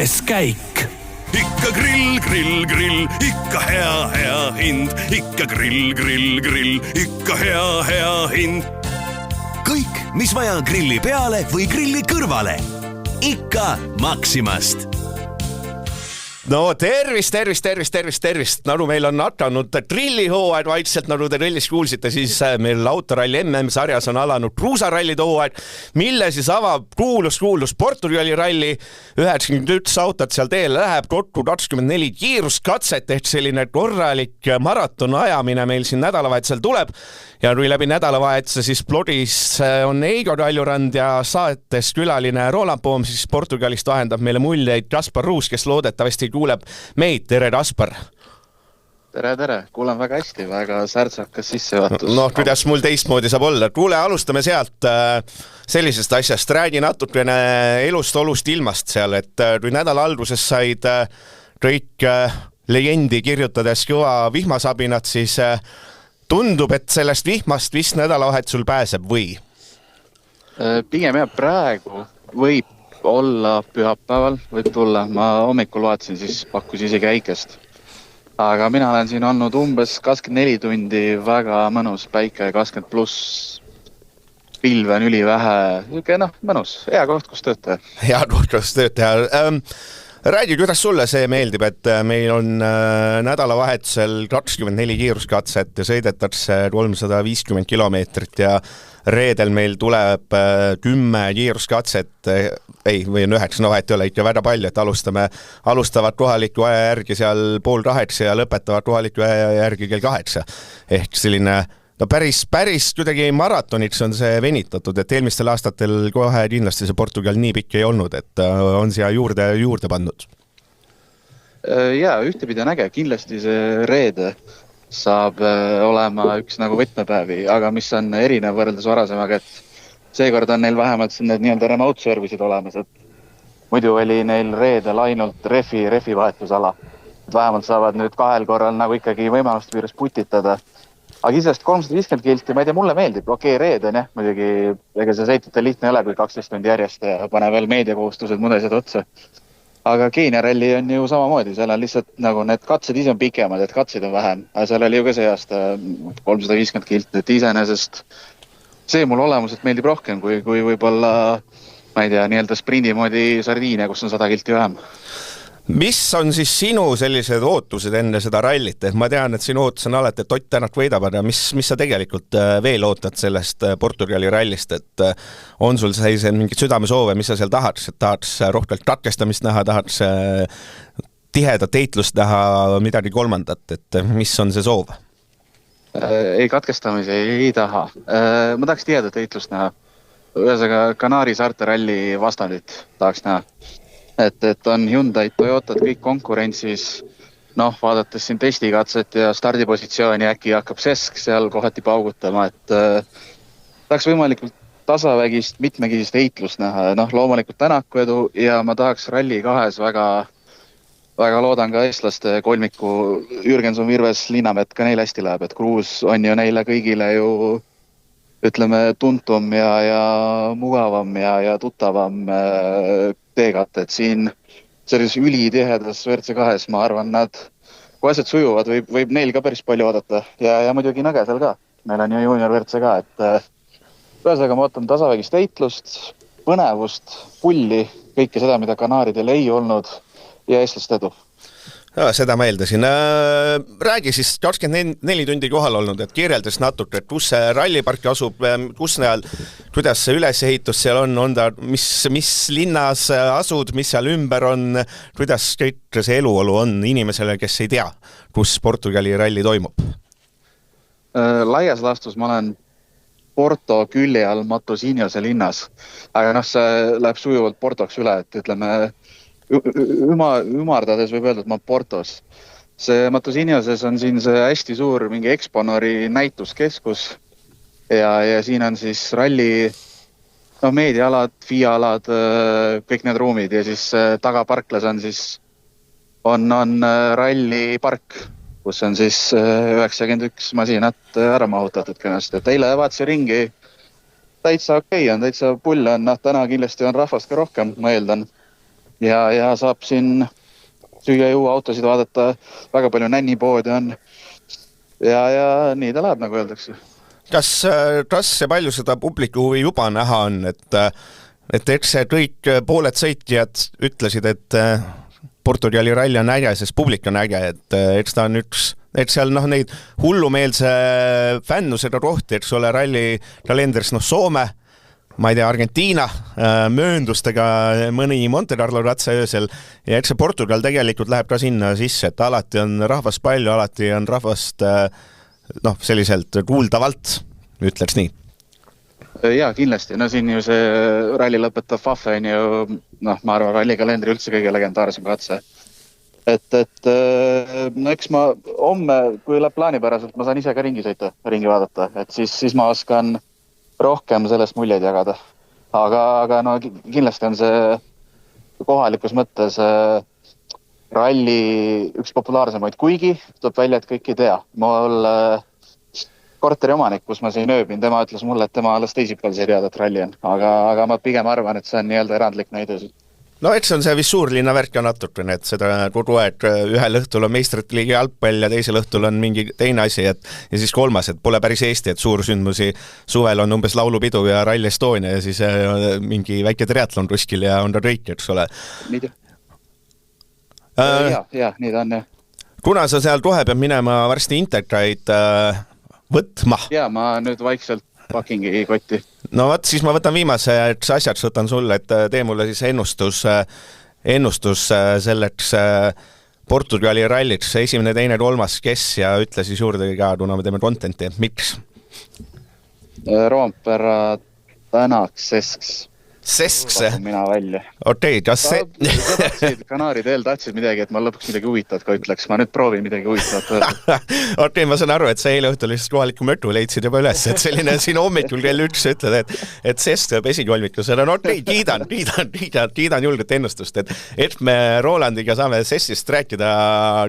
ühes käik. Ikka grill, grill, grill, ikka hea hind. Ikka grill, grill, grill, ikka hea hind. Kõik, mis vaja grilli peale või grilli kõrvale. Ikka Maximast. No tervist. Nagu meil on hakanud trillihooaeg vaikselt, nagu te trillist kuulsite, siis meil autoralli MM-sarjas on alanud kruusarallide hooaeg, mille siis avab kuulus Portugali ralli. 91 autot seal teel läheb, kokku 24 kiiruskatset ehk selline korralik maraton ajamine meil siin nädalavahetusel tuleb. Ja kui läbi nädalavahetuse siis blogis on Eigo Kaljurand ja saates külaline Roland Poom, siis Portugalist vahendab meile muljeid Kaspar Ruus, kes loodetavasti kuuleb meid. Tere, Kaspar! Tere! Kuulen väga hästi, väga särtsakas sissejuhatus. No, kuidas mul teistmoodi saab olla? Kuule, alustame sealt sellisest asjast. Räägi natukene olust ilmast seal, et kui nädala alguses said kõik legendi kirjutades kõva vihmasabinat, siis tundub, et sellest vihmast vist nädalavahetusel pääseb või? Pigem jah, praegu võib olla pühapäeval, võib tulla. Ma hommikul vaatasin, siis pakkus isegi äikest. Aga mina olen siin olnud umbes 24 tundi, väga mõnus päike, 20 pluss, pilve on ülivähe. Mõnus, hea koht, kus töötaja. Hea koht, kus töötaja. Räägi, kuidas sulle see meeldib, et meil on nädalavahetusel 24 kiiruskatset ja sõidetakse 350 kilomeetrit ja reedel meil tuleb 10 kiiruskatset, või on 9, vahet ei ole ikka väga palju, et alustavad kohaliku aja järgi seal 7:30 ja lõpetavad kohaliku aja järgi kell 8. Ehk selline päris kuidagi maratoniks on see venitatud, et eelmistel aastatel kohe kindlasti see Portugal nii pikk ei olnud, et on siia juurde pandud. Jaa, ühtepidi on äge, kindlasti see reede saab olema üks nagu võtmepäevi, aga mis on erinev võrreldes varasemaga, et seekord on neil vähemalt need nii-öelda remote service'id olemas, et muidu oli neil reedel ainult refi vahetusala. Et vähemalt saavad nüüd 2 korral nagu ikkagi võimalust piires putitada. Aga isest 350 kilti, ma ei tea, mulle meeldib, reede on jah, muidugi ega see sõitutel lihtne ei ole, kui 12 tundi järjest ja pane veel meediakohustused mudesed otsa. Aga Keenia ralli on ju samamoodi, seal on lihtsalt nagu need katsed ise on pikemad, et katseid on vähem, aga seal oli ju ka see aasta 350 kilti, et iseenesest see mul olemuselt meeldib rohkem, kui võib-olla, ma ei tea, nii-öelda sprindi moodi Sardiinia, kus on 100 kilti vähem. Mis on siis sinu sellised ootused enne seda rallit? Ma tean, et sinu ootus on alati, et Ott Tänak võidab, aga mis sa tegelikult veel ootad sellest Portugali rallist, et on sul sellise mingid südamesoove, mis sa seal tahaks, et tahaks rohkelt katkestamist näha, tahaks tihedat heitlust näha, midagi kolmandat, et mis on see soov? Ei katkestamisi ei taha. Ma tahaks tihedat heitlust näha. Ühesõnaga Kanaari saarte ralli vastandit tahaks näha. Et on Hyundai, Toyotad kõik konkurentsis, vaadates siin testikatset ja stardipositsiooni äkki hakkab Sesk seal kohati paugutama, et tahaks võimalikult tasavägist, mitmekesist heitlust näha, loomulikult Tänaku edu ja ma tahaks ralli 2 väga loodan ka eestlaste kolmiku Jürgenson, Virves, Linnamäed ka neil hästi läheb, et Kruus on ju neile kõigile ju ütleme tuntum ja mugavam ja tuttavam teegat, et siin selles ülitihedas WRC2-s ma arvan, nad kui asjad sujuvad, võib neil ka päris palju oodata ja muidugi Nõgesel ka. Meil on ju junior WRC ka, et ühesõnaga ma ootan tasavägist heitlust, põnevust, pulli, kõike seda, mida Kanaaridel ei olnud ja eestlaste edu. Ja, seda ma eeldasin. Räägi siis 24 tundi kohal olnud, et kirjeldas natuke, et kus see rallipark asub, kus näal, kuidas see ülesehitus seal on ta, mis linnas asud, mis seal ümber on, kuidas kõik see eluolu on inimesele, kes ei tea, kus Portugali ralli toimub? Laias laastus ma olen Porto külje all Matosinhose linnas, aga see läheb sujuvalt Portoks üle, et ütleme ümardades võib öelda, et ma Portos. See Matosinhoses on siin see hästi suur mingi Exponori näituskeskus ja siin on siis ralli meediaalad, FIA-alad, kõik need ruumid ja siis tagaparklas on siis on rallipark, kus on siis 91 masinat ära mahutatud kenasti. Et eile vaatsi ringi täitsa okei on, täitsa pull on, täna kindlasti on rahvast ka rohkem, ma eeldan. ja saab siin süüa-juua autosid vaadata, väga palju nännipoodi on ja nii ta läheb, nagu öeldakse. Kas ja palju seda publiku huvi juba näha on, et eks see kõik pooled sõitjad ütlesid, et Portugali ralli on äge, sest publik on äge, et eks ta on et seal neid hullumeelse fännusega rohti, eks ole, ralli kalendris Soome, ma ei tea, Argentiina, mööndustega mõni Monte Carlo ratsa öösel ja eks see Portugal tegelikult läheb ka sinna sisse, et alati on rahvast palju, alati on rahvast selliselt kuuldavalt, ütleks nii. Jaa, kindlasti. Siin ju see ralli lõpetav Fafe on ju, ma arvan, ralli kalendri üldse kõige legendaarsem katse. Eks ma homme, kui läheb plaanipäraselt, ma saan ise ka ringi sõita, ringi vaadata, et siis ma oskan rohkem sellest muljeid jagada. Aga kindlasti on see kohalikus mõttes ralli üks populaarsemaid, kuigi tuleb välja, et kõik ei tea. Mul korteri omanik, kus ma siin ööbin, tema ütles mulle, et tema alles teisipäeval sai teada, et ralli on. Aga ma pigem arvan, et see on nii-öelda erandlik näide. Eks on see vist suurlinna värk ja natukene, et seda kogu aeg ühel õhtul on meistrite liigi jalgpall ja teisel õhtul on mingi teine asi, ja siis kolmas, et pole päris Eesti, et suursündmusi suvel on umbes laulupidu ja Rally Estonia ja siis mingi väike triatlon kuskil ja on ta kõik, eks ole. Nii nii ta on, jah. Kuna sa seal kohe peab minema varsti Integraid võtma? Jaa, ma nüüd vaikselt pakingi kotti. No võt, siis ma võtan viimase asjaks, võtan sulle, et tee mulle siis ennustus selleks Portugali ralliks, 1., 2., 3., kes ja ütle siis juurde ka, kuna me teeme contenti, miks? Roompere, Tänaks, Sesks. Mina välja. Okei, kas see... Kanaari teel tahtsid midagi, et ma lõpuks midagi huvitavat ka ütleks. Ma nüüd proovin midagi huvitavat. Okei, ma saan aru, et sa eile õhtul lihtsalt kohaliku mötu leidsid juba üles, et selline siin hommikul kell 1 ütled, et Sesks tõeb esikolmikusele. No okei, kiidan julget ennustust, et me Rolandiga saame Sesksist rääkida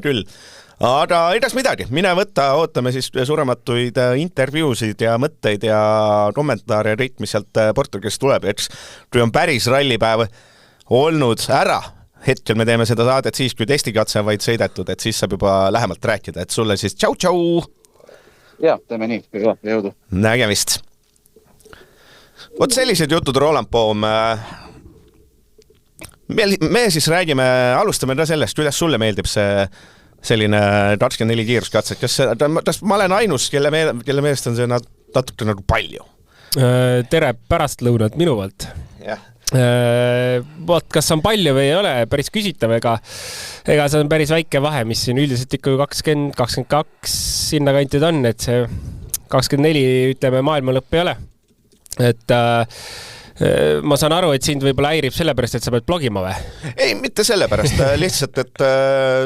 küll. Aga igas midagi, mine võtta, ootame siis suurematuid intervjuusid ja mõtteid ja kommentaare ja kõik, mis sealt Portugalist tuleb. Eks kui on päris rallipäev olnud ära, hetkel me teeme seda saadet siis, kui testikatse on vaid sõidetud, et siis saab juba lähemalt rääkida, et sulle siis tšau! Jah, teeme nii, jõudu. Nägemist. Vot sellised jutud, Roland Poom. Me siis räägime, alustame ka sellest, kuidas sulle meeldib see selline 24 kiiruskatset. Kas ma olen ainus, kelle meelest on see natuke nagu palju? Tere pärastlõunat minu poolt. Kas on palju või ei ole, päris küsitav, ega see on päris väike vahe, mis siin üldiselt ikka 20, 22 sinna kantid on, et see 24, ütleme, maailma lõpp ei ole. Et ma saan aru, et sind võib-olla häirib sellepärast, et sa pead blogima või? Ei, mitte sellepärast, lihtsalt, et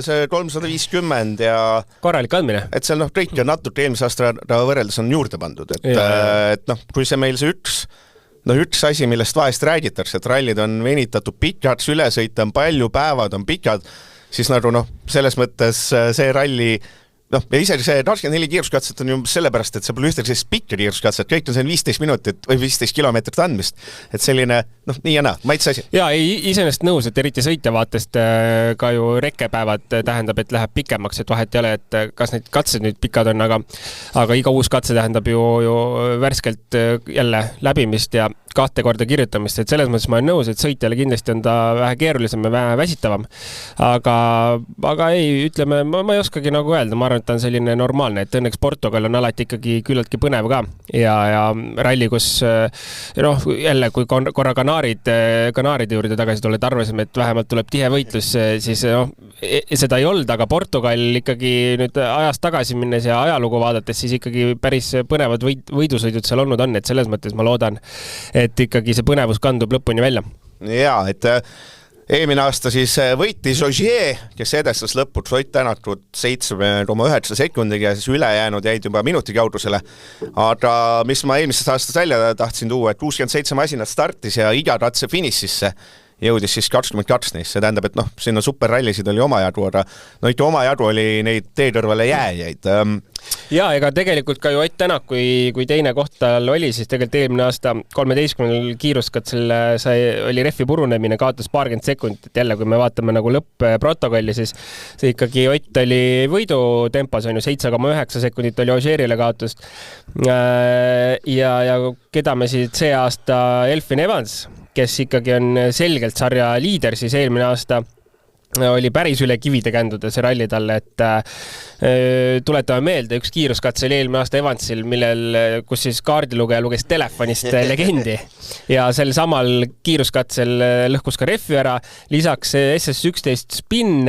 see 350 ja... Korralik andmine. Et seal kõik on natuke eelmise aasta võrreldes on juurde pandud, et kui see meil see üks asi, millest vahest räägitakse, et rallid on venitatud pikad, ülesõite on palju, päevad on pikad, siis nagu selles mõttes see ralli... ja isegi see 24 kiiruskatset on ju sellepärast, et see pole ühtegi sellist pikka kiiruskatset, kõik on see 15 minutit või 15 kilomeetrit andmist, et selline, nii ja naa, maitse asi. Jaa, isenest nõus, et eriti sõitja vaatest ka ju rekkepäevad tähendab, et läheb pikemaks, et vahet ei ole, et kas need katsed nüüd pikad on, aga iga uus katse tähendab ju värskelt jälle läbimist ja 2 korda kirjutamist, et selles mõttes ma olen nõus, et sõitjale kindlasti on ta vähe keerulisem ja vähe väsitavam. Aga ei, ütleme, ma ei oskagi nagu öelda, ma arvan, et ta on selline normaalne, et õnneks Portugal on alati ikkagi küllaltki põnev ka ja ralli, kus jälle, kui korra Kanaaride juurde tagasi tuled, arvasime, et vähemalt tuleb tihe võitlus, siis seda ei olnud, aga Portugal ikkagi nüüd ajast tagasi minnes ja ajalugu vaadates, siis ikkagi päris põnevad võidusõidud seal olnud on, et selles mõttes ma loodan, et ikkagi see põnevus kandub lõpuni välja. Jaa, et eelmine aasta siis võitis Ogier, kes edestas lõpuks Ott Tänakud 7,9 sekundiga ja siis ülejäänud jäid juba minuti kaudusele. Aga mis ma eelmisest aastast välja tahtsin tuua, et 67 masinat startis ja iga katse finišisse jõudis siis 22 neist, see tähendab, et noh, sinna superrallisid oli omajadu, aga no ikka omajadu oli neid tee kõrvale jääjaid. Ja ega tegelikult ka ju Ott Tänak, kui teine koht tal oli, siis tegelikult eelmine aasta 13. kiiruskatsel oli rehvi purunemine, kaotas paarkümmend sekundit, et jälle, kui me vaatame nagu lõpp-protokolli, siis see ikkagi Ott oli võidutempos, on ju 7,9 sekundit oli Ožeerile kaotust. Ja keda me siis see aasta Elfyn Evans, kes ikkagi on selgelt sarja liider, siis eelmine aasta oli päris üle kivide känduda see ralli talle, et tuletame meelde üks kiiruskatse oli eelmine aasta Evansil, kus siis kaardilugeja luges telefonist legendi ja sel samal kiiruskatsel lõhkus ka rehvi ära, lisaks SS11 spin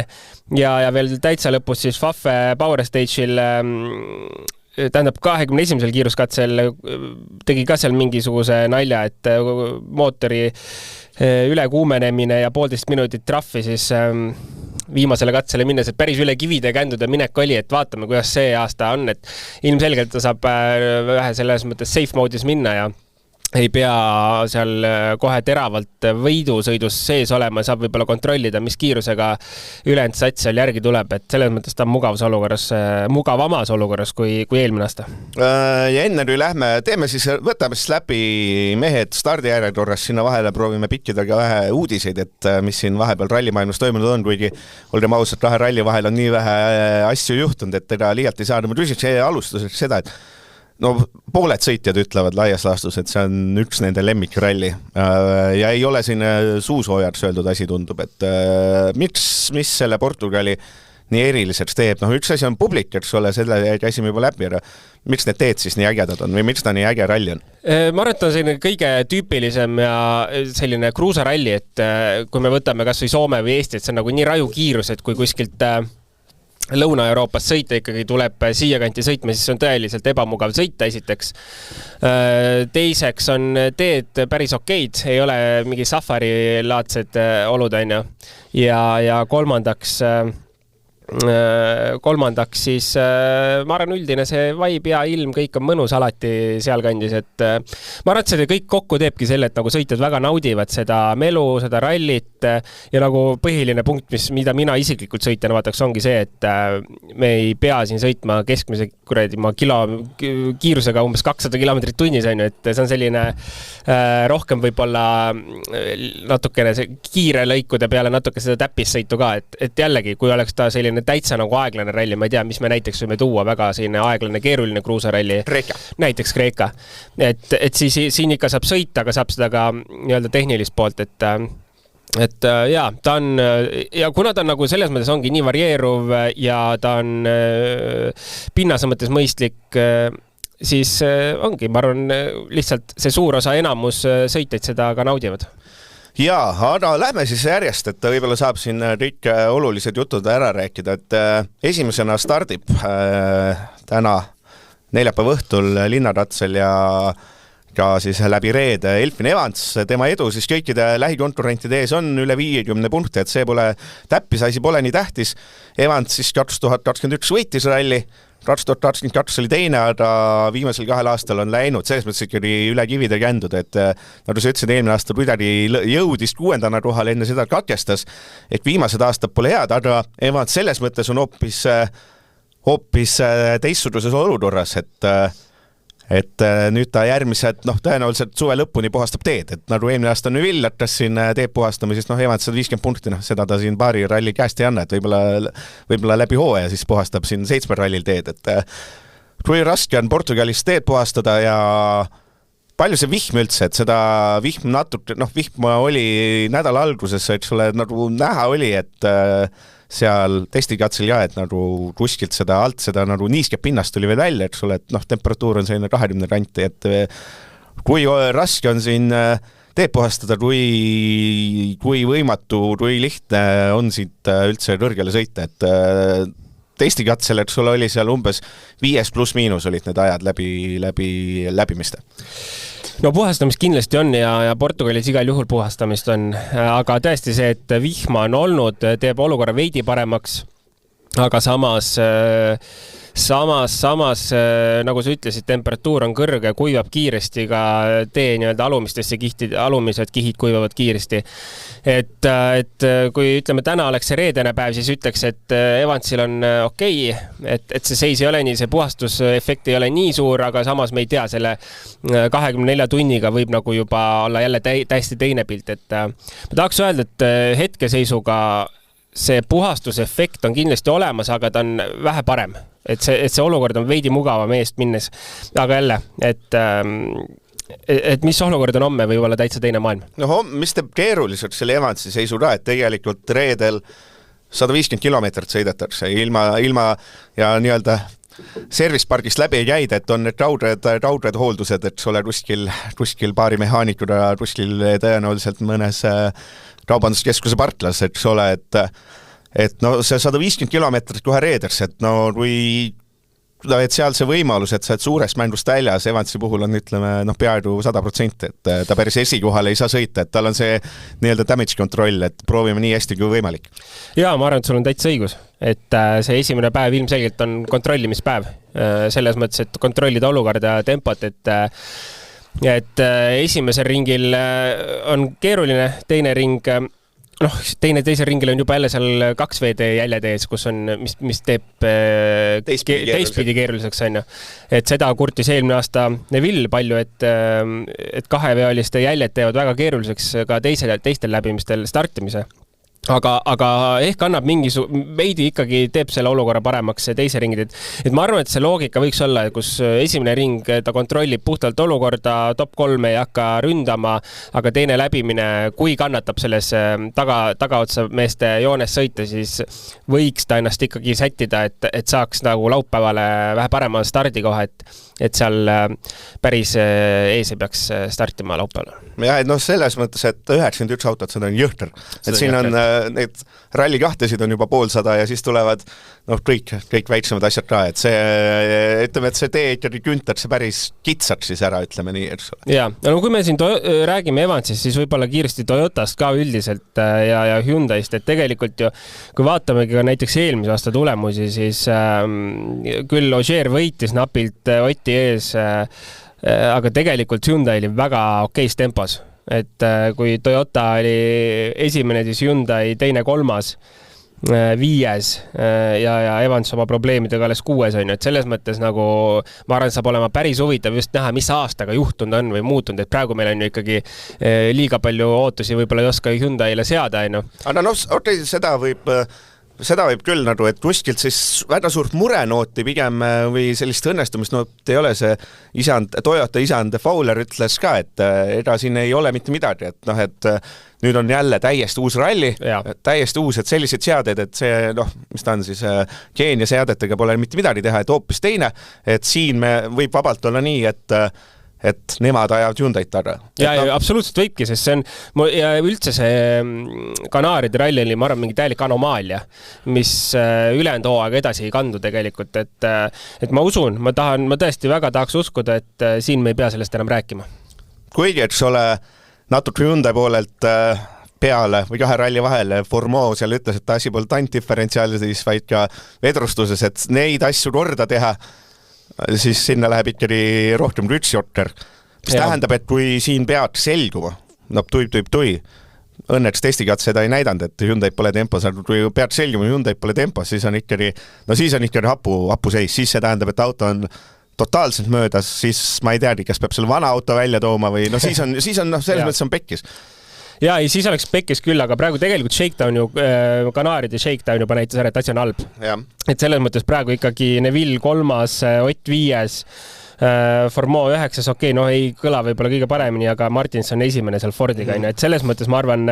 ja veel täitsa lõpus siis Faffe Power Stage'il tähendab 21. kiiruskatsel tegi ka seal mingisuguse nalja, et mootori ülekuumenemine ja 1,5 minutit trahvi siis viimasele katsele minnes, et päris üle kivide kändude minek oli, et vaatame, kuidas see aasta on, et ilmselgelt ta saab vähe selles mõttes safe mode'is minna ja ei pea seal kohe teravalt võidusõidus sees olema, saab võib-olla kontrollida, mis kiirusega ülejäänud sats seal järgi tuleb, et selles mõttes ta on mugavamas olukorras kui eelmine aasta. Ja enne kui lähme, võtame siis läbi mehed stardijärjekorras, sinna vahele proovime pikkida ka vähe uudiseid, et mis siin vahepeal rallimaailmas toimunud on, kuigi olgem ausalt, kahe ralli vahel on nii vähe asju juhtunud, et ega liialt ei saada. Ma küsiks alustuseks seda, et no pooled sõitjad ütlevad laias laastus, et see on üks nende lemmikralli ja ei ole siin suusoojaks öeldud asi tundub, et mis selle Portugali nii eriliseks teeb, noh üks asi on publik, eks ole, selle käisime juba läbi, aga miks need teed siis nii ägedad on või miks ta nii äge ralli on? Ma arvan, et on selline kõige tüüpilisem ja selline kruusaralli, et kui me võtame kas või Soome või Eesti, et see on nagu nii raju kiirus, et kui kuskilt Lõuna-Euroopas sõita ikkagi tuleb siia kanti sõitma, siis on tõeliselt ebamugav sõita esiteks. Teiseks on teed päris okeid, ei ole mingi safari-laadsed olud, on ju. Ja kolmandaks siis ma arvan üldine see vibe ja ilm, kõik on mõnus alati sealkandis, et ma arvan, et see kõik kokku teebki selle, et nagu sõitjad väga naudivad seda melu, seda rallit ja nagu põhiline punkt, mida mina isiklikult sõitjana vaataks, ongi see, et me ei pea siin sõitma keskmise kiirusega umbes 200 kilomeetrit tunnis, on ju, et see on selline rohkem võib-olla natukene kiire lõikude peale natuke seda täppissõitu ka, et jällegi, kui oleks ta selline täitsa nagu aeglane ralli, ma ei tea, mis me näiteks võime tuua väga selline aeglane, keeruline kruusaralli. Näiteks Kreeka. Et siis siin ikka saab sõita, aga saab seda ka nii-öelda tehnilist poolt, et jaa, ta on, ja kuna ta on nagu selles mõttes ongi nii varieeruv ja ta on pinnase mõttes mõistlik, siis ongi, ma arvan, lihtsalt see suur osa enamus sõitjaid seda ka naudivad. Jaa, aga lähme siis järjest, et võib-olla saab siin kõik olulised jutud ära rääkida, et esimesena stardib täna neljapäeva õhtul linnaratsel ja ka siis läbi reede Elfyn Evans, tema edu siis kõikide lähikonkurentide ees on üle 50 punkti, et see pole täppisasi, pole nii tähtis. Evans siis 2021 võitis ralli, 2022 oli teine, aga viimasel 2 aastal on läinud, selles mõttes ikkagi üle kivide kändud, et nagu sa ütlesid, eelmine aasta kuidagi jõudis 6. kohale enne seda katkestas, et viimased aastad pole head, aga Evans selles mõttes on hoopis teistsuguses olukorras, et nüüd ta järgmised, tõenäoliselt suve lõpuni puhastab teed, et nagu eelmine aasta Neville hakkas siin teed puhastama, siis Evans 150 punkti, seda ta siin paari ralli käest ei anna, et võib-olla läbi hooaja siis puhastab siin 7 rallil teed, et kui raske on Portugalis teed puhastada ja palju see vihm üldse, et seda vihm natuke, vihm oli nädala alguses, eks ole, nagu näha oli, et seal testikatsel ja, et nagu kuskilt seda alt, seda nagu niiskeb pinnast tuli veel välja, eks ole, et temperatuur on selline 20 kanti, et kui raske on siin teed puhastada, kui võimatu, kui lihtne on siit üldse kõrgele sõita, et testikatsel, eks ole, oli seal umbes 5+- olid need ajad läbimiste. No puhastamist kindlasti on ja Portugalis igal juhul puhastamist on, aga tõesti see, et vihma on olnud, teeb olukorra veidi paremaks, aga samas samas nagu sa ütlesid, temperatuur on kõrge, kuivab kiiresti ka tee nii-öelda alumised kihid kuivavad kiiresti. Et kui ütleme, täna oleks see reedene päev, siis ütleks, et Evansil on okei, et see seis ei ole nii, see puhastusefekt ei ole nii suur, aga samas me ei tea, selle 24 tunniga võib nagu juba olla jälle täiesti teine pilt, et ma tahaks öelda, et hetkeseisuga see puhastusefekt on kindlasti olemas, aga ta on vähe parem, et see olukord on veidi mugavam eest minnes, aga jälle, et mis olukord on homme, võib olla täitsa teine maailm. No mis teeb keeruliselt selle Evansi seisu ka, et tegelikult reedel 150 kilomeetrit sõidetakse ilma ja nii-öelda servicepargist läbi ei käida, et on need raudred hooldused, et ole kuskil paari mehaanikuna, kuskil tõenäoliselt mõnes kaubanduskeskuse partlas, et ole, et no see 150 kilomeetrit kohe reeders, et no kui et seal see võimalus, et sa oled suurest mängust väljas, Evansi puhul on, ütleme, peaaegu 100%, et ta päris esikohale ei saa sõita, et tal on see nii-öelda damage control, et proovime nii hästi kui võimalik. Jaa, ma arvan, et sul on täitsa õigus, et see esimene päev ilmselgelt on kontrollimispäev. Selles mõttes, et kontrollida olukorda ja tempot, et esimesel ringil on keeruline, teine ring teisel ringil on juba jälle seal 2 veede jäljed ees, kus on, mis teeb teistpidi keeruliseks, on ju. Et seda kurtis eelmine aasta Neville palju, et 2-veoliste jäljed teevad väga keeruliseks ka teistel läbimistel startimise. Aga ehk annab veidi ikkagi teeb selle olukorra paremaks teise ringid, et ma arvan, et see loogika võiks olla, kus esimene ring ta kontrollib puhtalt olukorda, top 3 ei hakka ründama, aga teine läbimine, kui kannatab selles tagaotsa meeste joones sõita, siis võiks ta ennast ikkagi sättida, et saaks nagu laupäevale vähe parema stardikoha, et seal päris ees ei peaks startima laupäeval. Ja, et selles mõttes, et 91 autot, seda on jõhter. Et siin on need ralli 2-sid on juba 150 ja siis tulevad kõik väiksemad asjad ka, et see, ütleme, et see tee ikkagi küntab see päris kitsad siis ära, ütleme nii, eks ole. Jaa, no kui me siin räägime Evansist, siis võib-olla kiiresti Toyotast ka üldiselt ja Hyundai'st, et tegelikult ju, kui vaatamegi ka näiteks eelmise aasta tulemusi, siis küll Ogier võitis napilt Oti ees, aga tegelikult Hyundai oli väga okeis tempos, et kui Toyota oli esimene, siis Hyundai teine, 3, 5 ja Evans oma probleemidega alles 6 on, et selles mõttes nagu ma arvan, saab olema päris huvitav just näha, mis aastaga juhtunud on või muutunud, et praegu meil on ju ikkagi liiga palju ootusi, võib-olla ei oska Hyundai'le seada, on ju. Aga seda võib küll nagu, et kuskilt siis väga suurt murenooti pigem või sellist õnnestumist ei ole see Toyota isand Fowler ütles ka, et ega siin ei ole mitte midagi, et nüüd on jälle täiesti uus ralli, täiesti uus, et sellised seaded, et see, mis ta on siis, Keenia seadetega pole mitte midagi teha, et hoopis teine, et siin võib vabalt olla nii, et nemad ajavad Hyundai'd taga. Ja absoluutselt võibki, sest see on, ja üldse see Kanaaride ralli oli, ma arvan, mingi täielik anomaalia, mis ülejäänud hooaega edasi ei kandu tegelikult, et ma usun, ma tõesti väga tahaks uskuda, et siin me ei pea sellest enam rääkima. Kuigi, eks ole, natuke Hyundai poolelt peale või 2 ralli vahel Formeau seal ütles, et ta asi pole tantdiferentsiaalis, vaid ka vedrustuses, et neid asju korda teha, siis sinna läheb ikkagi rohkem rütsjotter, mis tähendab, et kui siin peaks selguma, tui, õnneks testikad seda ei näidanud, et Hyundai pole tempos, aga kui peaks selguma, Hyundai pole tempos, siis on ikkagi hapu seis, siis see tähendab, et auto on totaalselt möödas, siis ma ei teagi, kas peab selle vana auto välja tooma või siis on selles mõttes on pekkis. Ja siis oleks pekkis küll, aga praegu tegelikult Shakedown ju, Kanaaride Shakedown juba näitas ära, et asi on halb. Et selles mõttes praegu ikkagi Neville 3, Ott 5, Formeau 9, okei, ei kõla võib-olla kõige paremini, aga Martins on esimene seal Fordiga, et selles mõttes ma arvan,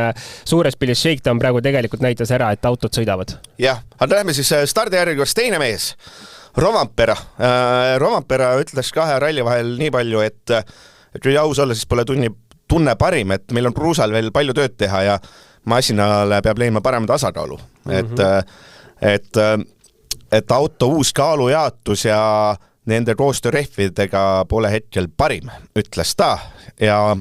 suures pildis Shakedown praegu tegelikult näitas ära, et autod sõidavad. Jah, aga läheme siis stardijärjekorras teine mees, Rovampera. Rovampera ütles 2 ralli vahel nii palju, et kui aus olla, siis pole tunne parim, et meil on Kruusal veel palju tööd teha ja masinale peab leidma parema tasakaalu. Et auto uus kaalujaotus ja nende koostöörehvidega pole hetkel parim, ütles ta. Ja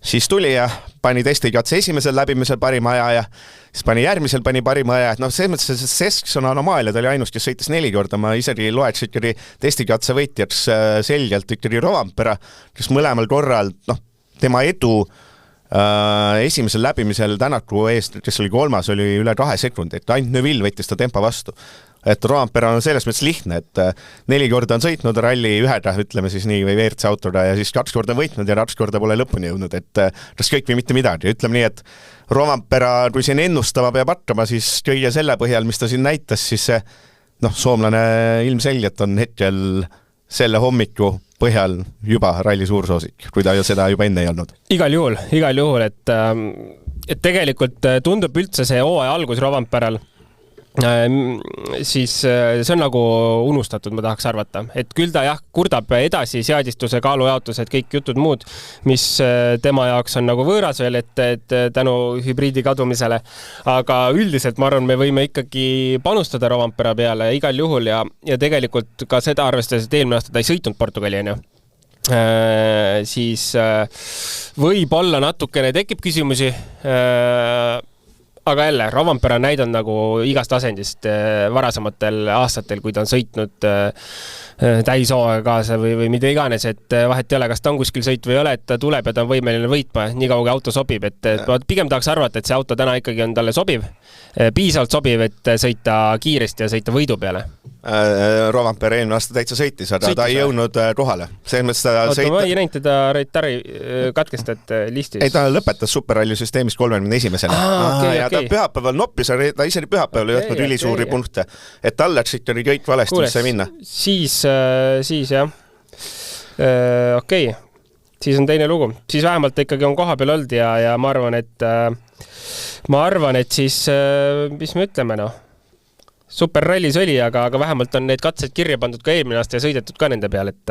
siis tuli ja pani testikatse esimesel läbimisel parima aja ja siis järgmisel pani parima aja, et selles mõttes Sesks on anomaalia, ta oli ainus, kes sõitis 4 korda, ma isegi loeks ikkagi testikatse võitjaks selgelt ikkagi Rovanpera, kes mõlemal korral, tema edu esimesel läbimisel Tänaku eest, kes oli 3, oli üle 2 sekundi, et ainult Neville võttis ta tempo vastu. Et Rovanpera on selles mõttes lihtne, et 4 korda on sõitnud ralli ühega, ütleme siis nii, või WRC autoga ja siis 2 korda võitnud ja 2 korda pole lõpuni jõudnud, et kas kõik või mitte midagi. Ütleme nii, et Rovanpera, kui siin ennustama peab hakkama, siis kõige selle põhjal, mis ta siin näitas, siis see, soomlane ilmselgelt on hetkel selle hommiku põhjal juba ralli suursoosik, kui ta seda juba enne ei olnud. Igal juhul, et tegelikult tundub üldse see hooaja algus Rovanperal, siis see on nagu unustatud, ma tahaks arvata, et küll ta kurdab edasi seadistuse, kaalujaotused, kõik jutud muud, mis tema jaoks on nagu võõras veel, et tänu hübriidi kadumisele, aga üldiselt ma arvan, me võime ikkagi panustada Rovanpera peale igal juhul ja tegelikult ka seda arvestades, et eelmine aasta ta ei sõitnud Portugali, siis võib-olla natukene tekib küsimusi, aga jälle, Rovanpera on näidanud nagu igast asendist varasematel aastatel, kui ta on sõitnud täishooaega kaasa või mida iganes, et vahet ei ole, kas ta on kuskil sõit või ei ole, et ta tuleb ja ta on võimeline võitma, nii kaua kui auto sobib, et ma pigem tahaks arvata, et see auto täna ikkagi on talle sobiv, piisavalt sobiv, et sõita kiiresti ja sõita võidu peale. Rovanpera eelmine aasta täitsa sõitis, aga ta ei jõudnud kohale. Ma ei näinud teda Reitari katkestajat listis. Ei, ta lõpetas superralli süsteemis 31. Ja ta pühapäeval noppis, ta isegi pühapäeval ei võtnud ülisuuri punkte. Et tal läks ikkagi kõik valesti, mis sai minna. Siis jah. Okei. Siis on teine lugu. Siis vähemalt ikkagi on koha peal olnud ja ma arvan, et siis, mis me ütleme, superrallis oli, aga vähemalt on need katsed kirja pandud ka eelmine aasta ja sõidetud ka nende peal, et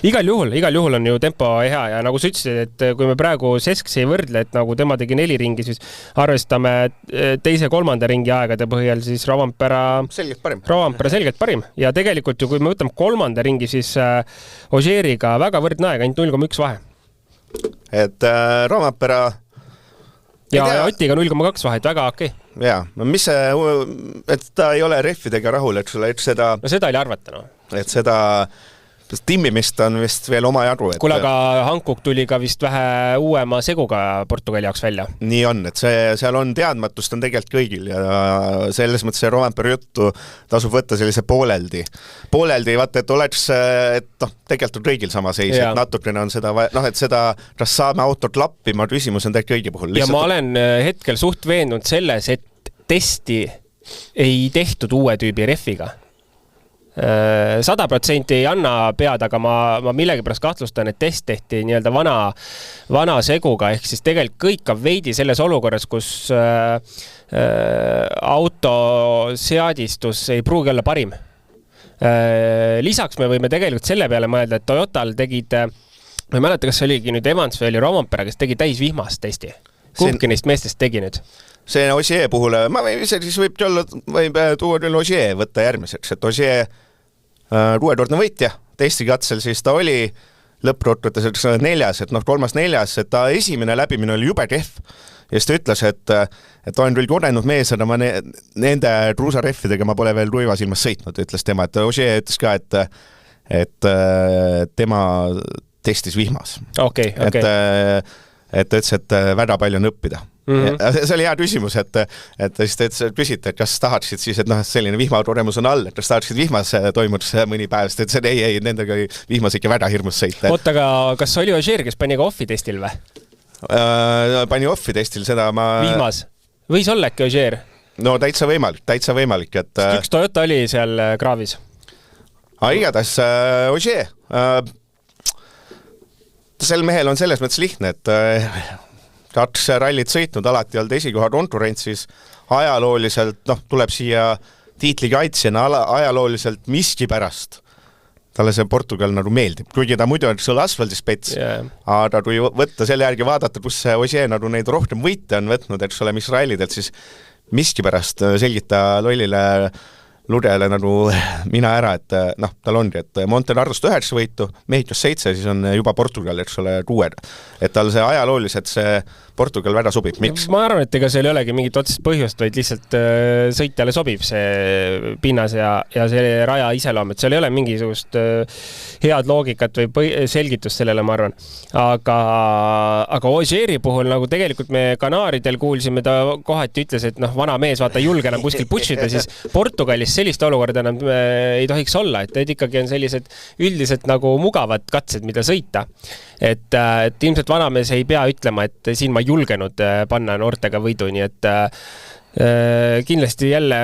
igal juhul on ju tempo hea ja nagu sa ütlesid, et kui me praegu Sesks ei võrdle, et nagu tema tegi 4 ringi, siis arvestame 2.-3. ringi aegade põhjal, siis Rovanpera selgelt parim ja tegelikult ju, kui me võtame 3. ringi, siis Ogieriga väga võrdne aeg, ainult 0,1 vahe. Et Rovanpera ja Otiga 0,2 vahet, väga okei. Jaa, mis see, et ta ei ole rehvidega rahul, et seda... No seda oli arvata, Et seda timmimist on vist veel oma jagu. Kuule, aga Hankuk tuli ka vist vähe uuema seguga Portugali jaoks välja. Nii on, et seal on teadmatust on tegelikult kõigil ja selles mõttes see Rovanpera juttu tasub võtta sellise pooleldi, vaata, et oleks, et tegelikult on kõigil sama seis, et natukene on seda vaja, et seda, kas saame autot lappima, küsimus on tegelikult kõigi puhul. Ja ma olen hetkel suht veendunud selles, et testi ei tehtud uue tüübi refiga. 100% ei anna pead, aga ma millegipärast kahtlustan, et test tehti nii-öelda vana seguga, ehk siis tegelikult kõik on veidi selles olukorras, kus auto seadistus ei pruugi olla parim. Lisaks me võime tegelikult selle peale mõelda, et Toyotal tegid, ma ei mäleta, kas see oligi nüüd Evans või oli Rovanpera, kes tegi täis vihmast testi. Kumbki neist meestest tegi nüüd? See Ogier puhul, siis võib tuua küll Ogier võtta järgmiseks, et Ogier 6-kordne võitja, testikatsel siis ta oli lõpprottutes 4, et 3-4, et ta esimene läbimine oli jube kehv ja siis ta ütles, et olen küll kogenud mees, aga ma nende kruusareffidega ma pole veel tuivas ilmas sõitnud, ütles tema, et Ogier ütles ka, et tema testis vihmas. Okay. Et ütles, et väga palju on õppida. See oli hea küsimus, et siis küsite, et kas tahaksid siis, et selline vihmakogemus on all, et kas tahaksid vihmas toimuks mõni päev, sest et ei, nendega vihmas ikka väga hirmus sõita. Oota, aga kas oli Ogier, kes pani ka offi testil või? Pani offi testil, seda ma... Vihmas? Võis olla äkki Ogier? No täitsa võimalik, et... Üks Toyota oli seal kraavis? Igatahes Ogier. Sel mehel on selles mõttes lihtne, et 2 rallit sõitnud, alati olnud esikoha konkurentsis, ajalooliselt, tuleb siia tiitli kaitsjana ajalooliselt miski pärast. Talle see Portugal nagu meeldib, kuigi ta muidu on sul asfaldispets, aga kui võtta selle järgi vaadata, kus see Ogier nagu neid rohkem võite on võtnud, et sulle mis rallidelt, siis miski pärast selgita lollile lugejale nagu mina ära, et tal ongi, et Montenarrost 9 võitu, Mehhikost 7, siis on juba Portugal, eks ole, 6. Et tal see ajalooliselt see Portugal väga sobib, miks? Ma arvan, et ega seal ei olegi mingit otsest põhjust, vaid lihtsalt sõitjale sobib see pinnas ja see raja iseloom, et seal ei ole mingisugust head loogikat või selgitust sellele, ma arvan. Aga Ogieri puhul nagu tegelikult me Kanaaridel kuulsime, ta kohati ütles, et vana mees vaata julge enam kuskil pushida, siis Portugalis sellist olukorda enam ei tohiks olla, et need ikkagi on sellised üldiselt nagu mugavad katsed, mida sõita. Et ilmselt vanamees ei pea ütlema, et siin ma julgenud panna noortega võidu, nii et kindlasti jälle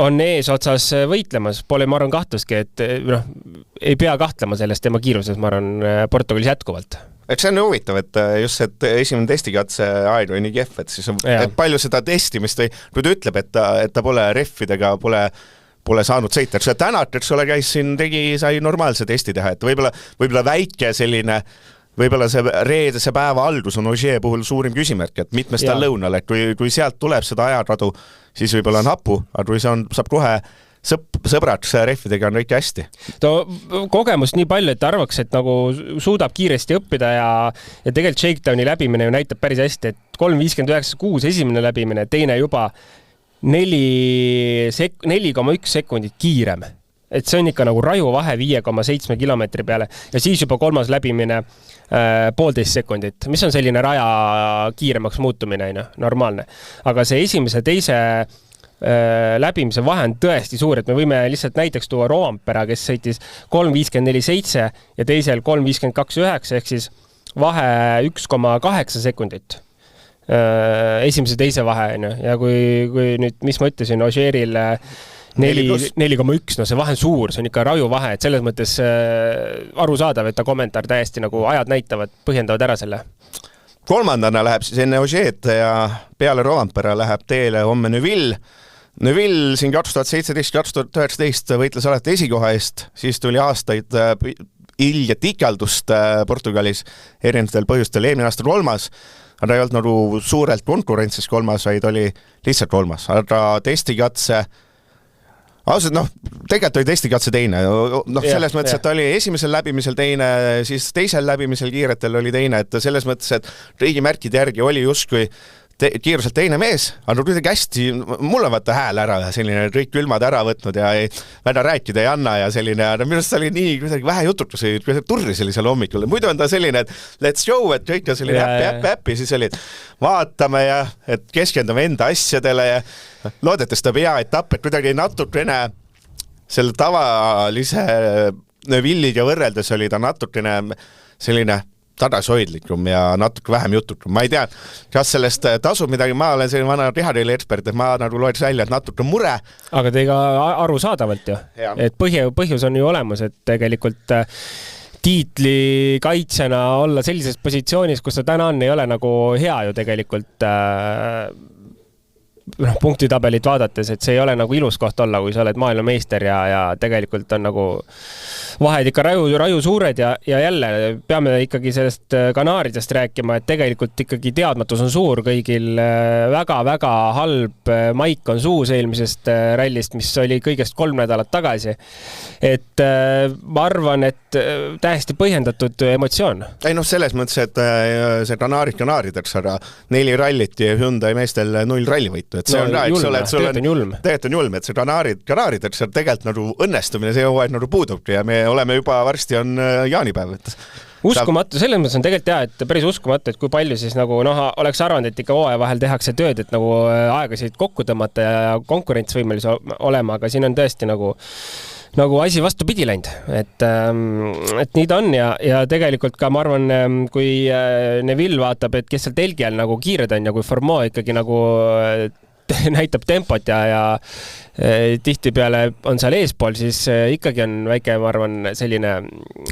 on ees otsas võitlemas. Pole, ma arvan, kahtluski, et ei pea kahtlema sellest tema kiiruses, ma arvan, Portugalis jätkuvalt. Et see on huvitav, et just see, et esimene testikatse aeg oli nii kehv, et siis on palju seda testimist või kui ta ütleb, et ta pole reffidega, pole saanud sõita. See Tänat, eks ole, käis siin, sai normaalse testi teha, et võib-olla väike selline, võib-olla see reedese päeva algus on Ogier puhul suurim küsimärk, et mitmes ta lõunal, et kui sealt tuleb seda ajaradu, siis võib-olla on hapu, aga kui see saab kohe sõbraks reffidega on kõik hästi. Ta kogemust nii palju, et arvaks, et nagu suudab kiiresti õppida ja tegelikult shakedowni läbimine ju näitab päris hästi, et 3.59.6 esimene läbimine, teine juba 4,1 sekundit kiirem. Et see on ikka nagu raju vahe 5,7 kilomeetri peale ja siis juba kolmas läbimine 1,5 sekundit, mis on selline raja kiiremaks muutumine, normaalne. Aga see esimese teise läbimise vahe on tõesti suur, et me võime lihtsalt näiteks tuua Roompera, kes sõitis 3.54.7 ja teisel 3.52.9 ehk siis vahe 1,8 sekundit. Esimese teise vahe ja kui nüüd, mis ma ütlesin, Ogieril 4,1, see vahe on suur, see on ikka raju vahe, et selles mõttes arusaadav, et ta kommentaar täiesti nagu ajad näitavad, põhjendavad ära selle. Kolmandana läheb siis enne Ogier'd ja peale Roompera läheb teele homme Neuville siin 2017-2019 võitles alati esikoha eest, siis tuli aastaid ilja tikaldust Portugalis erinevatel põhjustel, eelmine aasta 3. aga ei olnud nagu suurelt konkurentsis 3, vaid oli lihtsalt 3. aga testikatse, ausalt, tegelikult oli testikatse teine, selles mõttes, et oli esimesel läbimisel teine, siis teisel läbimisel kiiretel oli teine, et selles mõttes, et riigimärkide järgi oli justkui kiiruselt teine mees, aga kuidagi hästi, mul on vaata hääl ära ja selline kõik külmad ära võtnud ja väga rääkida ei anna ja selline, minu arust oli nii kuidagi vähe jututusi, turri sellisel hommikul. Muidu on ta selline, et let's go, et kõik on selline äppi, siis oli, et vaatame ja et keskendume enda asjadele ja loodetes ta hea etapp, et kuidagi natukene selle tavalise Neuville'iga võrreldes oli ta natukene selline tagasihoidlikum ja natuke vähem jututum. Ma ei tea, kas sellest tasub midagi, ma olen selline vana Riharili ekspert, et ma nagu loeks välja, et natuke mure. Aga teiga arusaadavalt ju, et põhjus on ju olemas, et tegelikult tiitli kaitsjana olla sellises positsioonis, kus ta täna on, ei ole nagu hea ju tegelikult punktitabelit vaadates, et see ei ole nagu ilus koht olla, kui sa oled maailmameister ja tegelikult on nagu vahed ikka raju suured ja jälle peame ikkagi sellest Kanaaridest rääkima, et tegelikult ikkagi teadmatus on suur kõigil, väga-väga halb maik on suus eelmisest rallist, mis oli kõigest 3 nädalat tagasi. Et ma arvan, et täiesti põhjendatud emotsioon. Ei selles mõttes, et see Kanaarideks, aga 4 rallit ja Hyundai meestel 0 rallivõitu. Et see on ka, eks ole, et sul on julm, et see Kanaarideks on tegelikult nagu õnnestumine, see hooaeg nagu puudubki ja me oleme juba varsti on jaanipäev. Uskumatu, selles mõttes on tegelikult et päris uskumatu, et kui palju siis nagu oleks arvanud, et ikka hooaja vahel tehakse tööd, et nagu aegasid kokku tõmmata ja konkurentsivõimelise olema, aga siin on tõesti nagu asi vastupidi läinud, et nii ta on ja tegelikult ka ma arvan, kui Neuville vaatab, et kes seal telgi all nagu kiired on ja kui Formao ikkagi nagu näitab tempot ja tihtipeale on seal eespool, siis ikkagi on väike, ma arvan, selline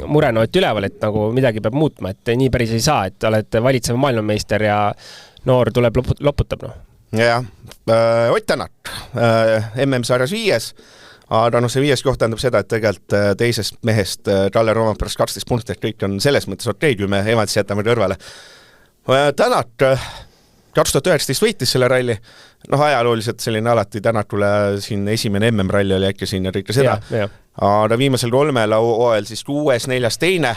murenoot üleval, et nagu midagi peab muutma, et nii päris ei saa, et oled valitsev maailmameister ja noor tuleb loputab. Jah, Ott Tänak, MM-sarjas 5, aga see 5 koht tähendab seda, et tegelikult teisest mehest Kalle Roomperast 12 punkti, et kõik on selles mõttes okei, kui me Evansi jätame kõrvale. Tänak 2019 võitis selle ralli, ajalooliselt selline alati Tänakule siin esimene MM-ralli oli äkki siin ja kõike seda. Aga viimasel 3 hooajal siis 6., 4., 2.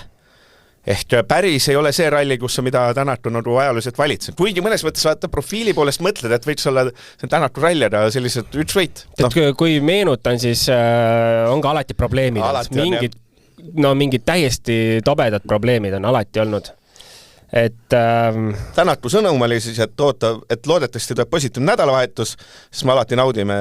ehk päris ei ole see ralli, kus sa mida Tänatu nagu ajalooliselt valitseb. Kuigi mõnes mõttes vaata profiili poolest mõtled, et võiks olla Tänatu ralli, aga sellised üks võit. Kui meenutan, siis on ka alati probleemid. Mingid täiesti tobedad probleemid on alati olnud. Tänatu sõnum oli siis, et loodetavasti tuleb positiivne nädalavahetus, siis me alati naudime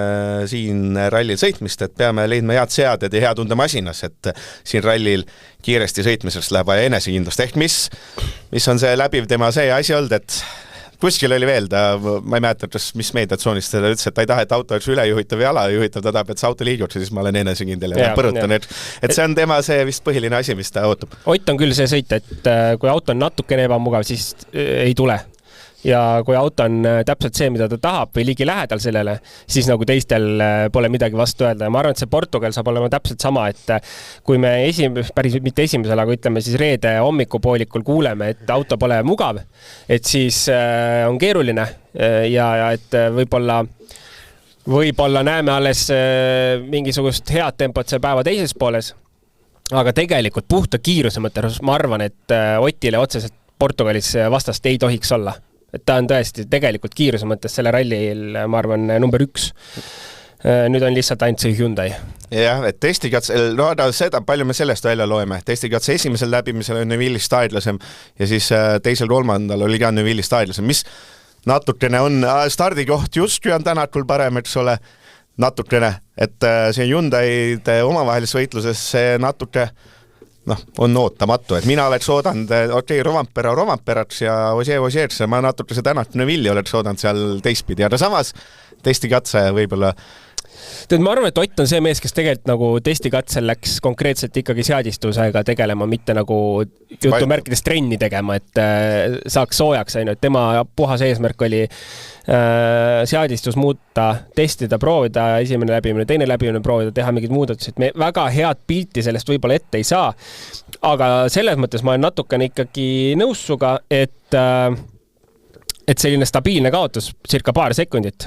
siin rallil sõitmist, et peame leidma head seaded ja hea tunde masinas, et siin rallil kiiresti sõitmisest läheb vaja enesekindlust. Ehk mis on see läbiv tema see asi olnud, et kuskil oli veel ma ei mäleta, mis meediatsoonis teda ütles, et ta ei taha, et auto oleks ülejuhitav ja alajuhitav, ta tahab, et see auto liiguks ja siis ma olen enesekindel ja põrutan, et see on tema see vist põhiline asi, mis ta ootab. Ott on küll see sõit, et kui auto on natukene ebamugav, siis ei tule. Ja kui auto on täpselt see, mida ta tahab või ligi lähedal sellele, siis nagu teistel pole midagi vastu öelda. Ja ma arvan, et see Portugal saab olema täpselt sama, et kui me päris mitte esimesel, aga ütleme siis reede hommikupoolikul kuuleme, et auto pole mugav, et siis on keeruline ja et võib-olla näeme alles mingisugust head tempot seal päeva teises pooles, aga tegelikult puhta kiiruse mõttes ma arvan, et Otile otseselt Portugalis vastast ei tohiks olla. Et ta on tõesti tegelikult kiiruse mõttes selle rallil, ma arvan, number 1. Nüüd on lihtsalt ainult see Hyundai. Jah, et testikatse, seda palju me sellest välja loeme. Testikatse esimesel läbimisel on Neville'ist aeglasem ja siis teisel kolmandal oli ka Neville'ist aeglasem, mis natukene on stardikoht justkui on Tänatul parem, eks ole, natukene, et see Hyundai omavahelises võitluses see natuke on ootamatu, et mina oleks oodanud, Rovanperats ja Ožeerts, ma natuke see Tänatu Neville'i oleks oodanud seal teistpidi, aga samas testikatse võib-olla. Ma arvan, et Ott on see mees, kes tegelikult nagu testikatsel läks konkreetselt ikkagi seadistusega tegelema, mitte nagu jutumärkides trenni tegema, et saaks soojaks, et tema puhas eesmärk oli seadistus muuta, testida, proovida, esimene läbimine, teine läbimine, proovida, teha mingid muudatused. Me väga head pilti sellest võib-olla ette ei saa, aga selles mõttes ma olen natukene ikkagi nõus suga, et selline stabiilne kaotus, circa paar sekundit.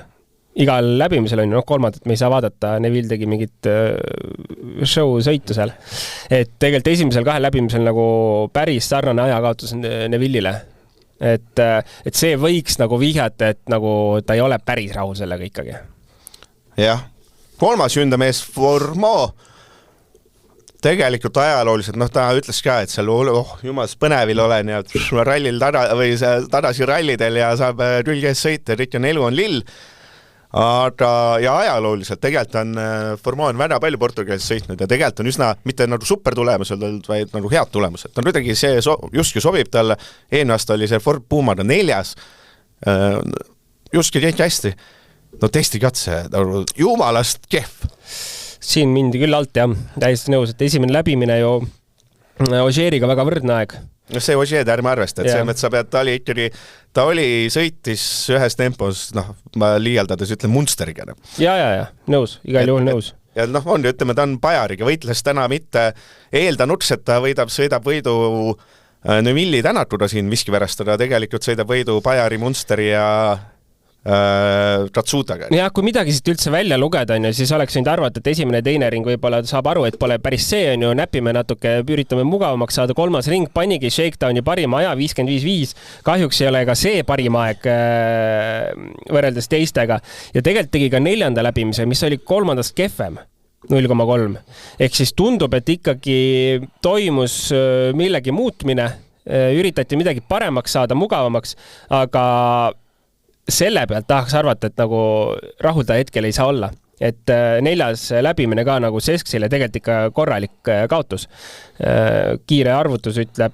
Igal läbimisel on kolmandat me ei saa vaadata, Neville tegi mingit show sõitu seal. Et tegelikult esimesel 2 läbimisel nagu päris sarnane ajakaotus Neville'ile. Et see võiks nagu vihjata, et nagu ta ei ole päris rahul sellega ikkagi. Jah, 3. Hyundai-mees Formo tegelikult ajalooliselt, ta ütles ka, et seal jumas põnevil olen ja rallil tagasi rallidel ja saab külges sõita, Ritjan elu on lill. Aga ja ajalooliselt tegelikult on Formo on väga palju Portugalis sõitnud ja tegelikult on üsna mitte nagu super tulemused, vaid nagu head tulemused. Ta on kuidagi see justkui sobib talle. Eelmine aasta oli see Ford Puma 4. Justkui tehti hästi. Testikatse, jumalast kehv. Siin mindi küll alt, jah. Täiesti nõus, et esimene läbimine ju Ožeeriga väga võrdne aeg. See Ožeed ärme arvesta, et see mõttes sa pead, ta oli sõitis ühes tempos, ma liialdades ütlen Munsteriga. Ja, nõus, igal juhul nõus. Ja ütleme, ta on Pajariga, võitles täna mitte eeldanuks, et ta sõidab võidu Neville'i Tänatuda siin miskipärast, aga tegelikult sõidab võidu Pajari, Munsteri ja Ratsuutaga. Ja kui midagi siit üldse välja lugeda on, siis oleks võinud arvata, et esimene ja teine ring võib-olla saab aru, et pole päris see on ju, näpime natuke, üritame mugavamaks saada. 3. ring panigi Shakedowni parima aja 55.5. Kahjuks ei ole ka see parim aeg võrreldes teistega. Ja tegelikult tegi ka 4. läbimise, mis oli 3. kehvem. 0,3. Ehk siis tundub, et ikkagi toimus millegi muutmine, üritati midagi paremaks saada, mugavamaks, aga selle pealt tahaks arvata, et nagu rahulda hetkel ei saa olla. Et 4. läbimine ka nagu Sesksile tegelikult ikka korralik kaotus. Kiire arvutus ütleb,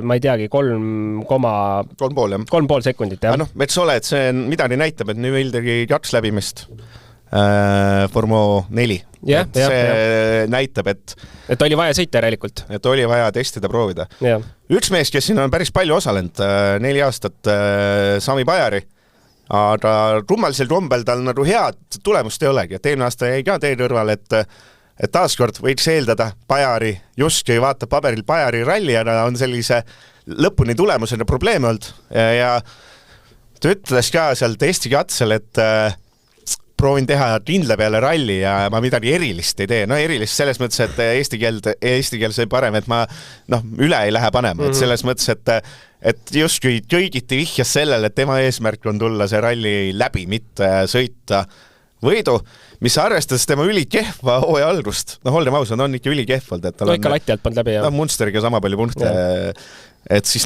ma ei teagi, 3,5 sekundit. Võiks ole, et see midagi näitab, et Neville tegi 2 läbimist. Formo 4. See näitab, et oli vaja sõita järelikult. Et oli vaja testida, proovida. Üks mees, kes siin on päris palju osalenud, 4 aastat Sami Pajari, aga rummalisel kombel tal nagu head tulemust ei olegi, et eelmine aasta jäi ka tee kõrval, et taaskord võiks eeldada Pajari, justkui vaatab paberil Pajari ralli, aga on sellise lõpuni tulemusena probleeme olnud ja ta ütles ka seal testikatsel, et proovin teha kindla peale ralli ja ma midagi erilist ei tee. No erilist selles mõttes, et eesti keel sai parem, et ma üle ei lähe panema, et selles mõttes, et justkui Kõigiti vihjas sellele, et tema eesmärk on tulla see ralli läbi, mitte sõita võidu, mis arvestades tema ülikehva hooaja algust. Olgem ausad, on ikka ülikehvald, et tal on ikka lati alt pannud läbi. Munsteriga sama palju punkte, et siis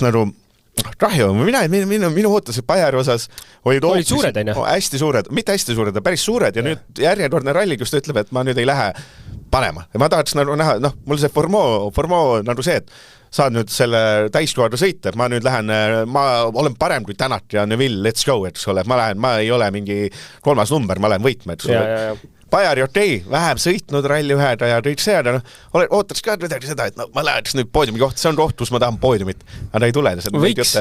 kahju, minu ootused Bajari osas olid suured, hästi suured, mitte hästi suured, päris suured ja nüüd järjekordne ralli, kus ta ütleb, et ma nüüd ei lähe panema. Ja ma tahaks näha, mul see formoo see, et saad nüüd selle täiskohada sõita, et ma nüüd lähen, ma olen parem kui Tänak ja Neville, let's go, et ole, ma ei ole mingi 3. number, ma lähen võitma, et ole. Bajari vähem sõitnud ralli üheda ja kõik see, ootaks ka midagi seda, et ma läheks nüüd poodiumi kohta, see on koht, kus ma tahan poodiumit, aga ei tule. Võiks,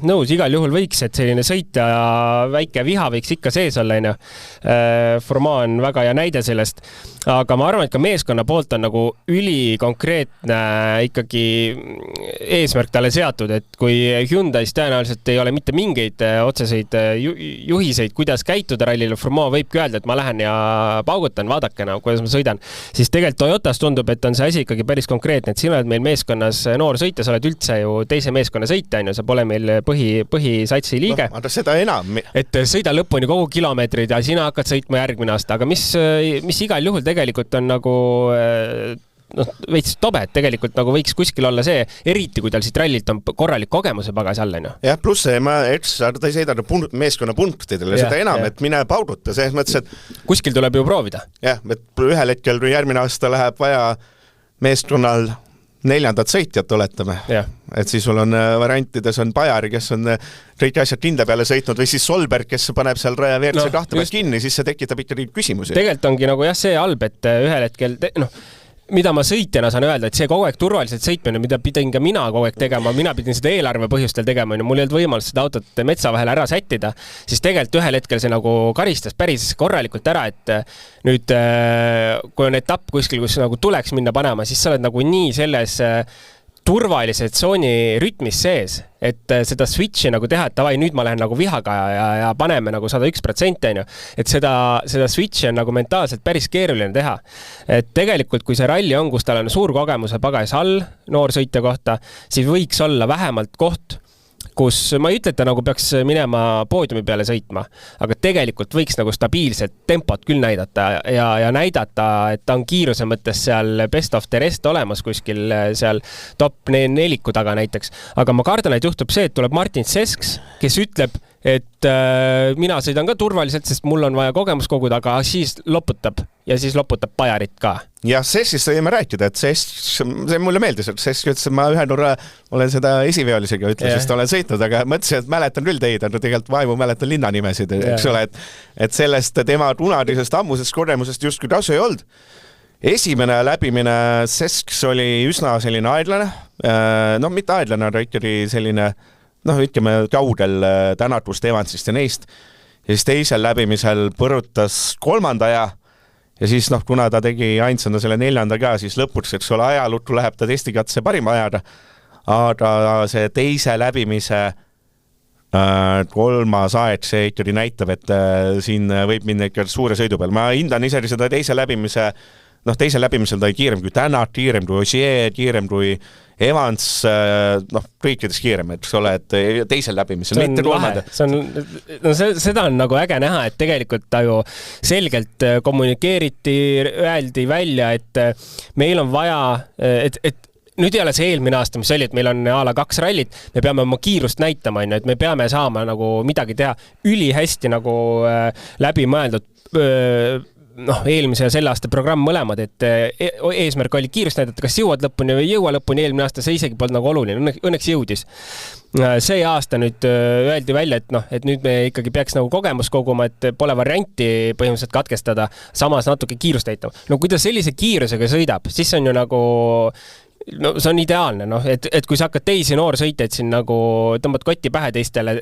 nõus, igal juhul võiks, et selline sõita ja väike viha võiks ikka sees olla, Formaa on väga hea näide sellest, aga ma arvan, et ka meeskonna poolt on nagu ülikonkreetne ikkagi eesmärk talle seatud, et kui Hyundai's tõenäoliselt ei ole mitte mingeid otseseid juhiseid, kuidas käituda rallile, Formaa võibki öelda, et ma lähen ja paugutan, vaadake, kuidas ma sõidan, siis tegelikult Toyotas tundub, et on see asi ikkagi päris konkreetne, et sina oled meil meeskonnas noor sõita, sa oled üldse ju teise meeskonna sõita, sa pole meil põhisatsi liige. Aga seda enam. Et sõida lõpuni kogu kilomeetrid ja sina hakkad sõitma järgmine aasta, aga mis igal juhul tegelikult on nagu veits tobe, et tegelikult nagu võiks kuskil olla see, eriti kui tal siit rallilt on korralik kogemuse pagas all. Jah, pluss ta ei sõida meeskonna punktidele, seda enam, et mine pauguta, selles mõttes, et kuskil tuleb ju proovida. Jah, et ühel hetkel, kui järgmine aasta läheb vaja meeskonnal 4. sõitjat, oletame. Et siis sul on variantides on Bajari, kes on kõik asjad kindla peale sõitnud või siis Solberg, kes paneb seal WRC 2 pealt kinni, siis see tekitab ikkagi küsimusi. Tegelikult ongi nagu see halb, et ühel hetkel mida ma sõitjana saan öelda, et see kogu aeg turvaliselt sõitmine, mida pidin ka mina kogu aeg tegema, mina pidin seda eelarve põhjustel tegema, mul ei olnud võimalust seda autot metsa vahel ära sättida, siis tegelikult ühel hetkel see nagu karistas päris korralikult ära, et nüüd kui on etapp kuskil, kus nagu tuleks minna panema, siis sa oled nagu nii selles turvalise tsooni rütmis sees, et seda switchi nagu teha, et davai, nüüd ma lähen nagu vihaga ja paneme nagu 101%, et seda switchi on nagu mentaalselt päris keeruline teha. Et tegelikult, kui see ralli on, kus tal on suur kogemuse pagas all noorsõitja kohta, siis võiks olla vähemalt koht, kus ma ei ütle, et ta nagu peaks minema poodiumi peale sõitma, aga tegelikult võiks nagu stabiilselt tempot küll näidata ja näidata, et ta on kiiruse mõttes seal best of the rest olemas kuskil seal top 4 taga näiteks. Aga ma kardan, et juhtub see, et tuleb Martin Sesks, kes ütleb, et mina sõidan ka turvaliselt, sest mul on vaja kogemus koguda, aga siis loputab Bajarit ka. Ja Seskist võime rääkida, et see mulle meeldis, et Sesk ütles, et ma ühe nurra olen seda esiveolisega sest olen sõitnud, aga mõtlesin, et mäletan küll teid, aga tegelikult vaimu mäletan linnanimesid, eks ole, et sellest tema tunadisest ammusest kogemusest justkui tasu ei olnud. Esimene läbimine Sesks oli üsna selline aedlane, mitte aedlane, aga ikkagi selline ütleme kaugel Tänakust, Evansist ja neist. Ja siis teisel läbimisel põrutas 3. ja siis kuna ta tegi ainsana selle 4. ka, siis lõpuks, eks ole, ajalukku läheb ta testikatse parima ajada, aga see teise läbimise 3. aeg, see ikkagi näitab, et siin võib minna ikka suure sõidu peal. Ma hindan ise seda teisel läbimisel ta ei kiirem kui Tänak, kiirem kui Ogier, kiirem kui Evans, kõikides kiirem, eks ole, et teisel läbimisel, mitte 3. Seda on nagu äge näha, et tegelikult ta ju selgelt kommunikeeriti, öeldi välja, et meil on vaja, et nüüd ei ole see eelmine aasta, mis oli, et meil on a la 2 rallit, me peame oma kiirust näitama, et me peame saama nagu midagi teha ülihästi nagu läbi mõeldud eelmise ja selle aasta programm mõlemad, et eesmärk oli kiirust näidata, kas jõuad lõpuni või jõua lõpuni, eelmine aasta see isegi polnud nagu oluline, õnneks jõudis. See aasta nüüd öeldi välja, et nüüd me ikkagi peaks nagu kogemus koguma, et pole varianti põhimõtteliselt katkestada, samas natuke kiirust näitama. Kui ta sellise kiirusega sõidab, siis on ju nagu see on ideaalne, et kui sa hakkad teisi noorsõitjaid siin nagu tõmbad kotti pähe teistele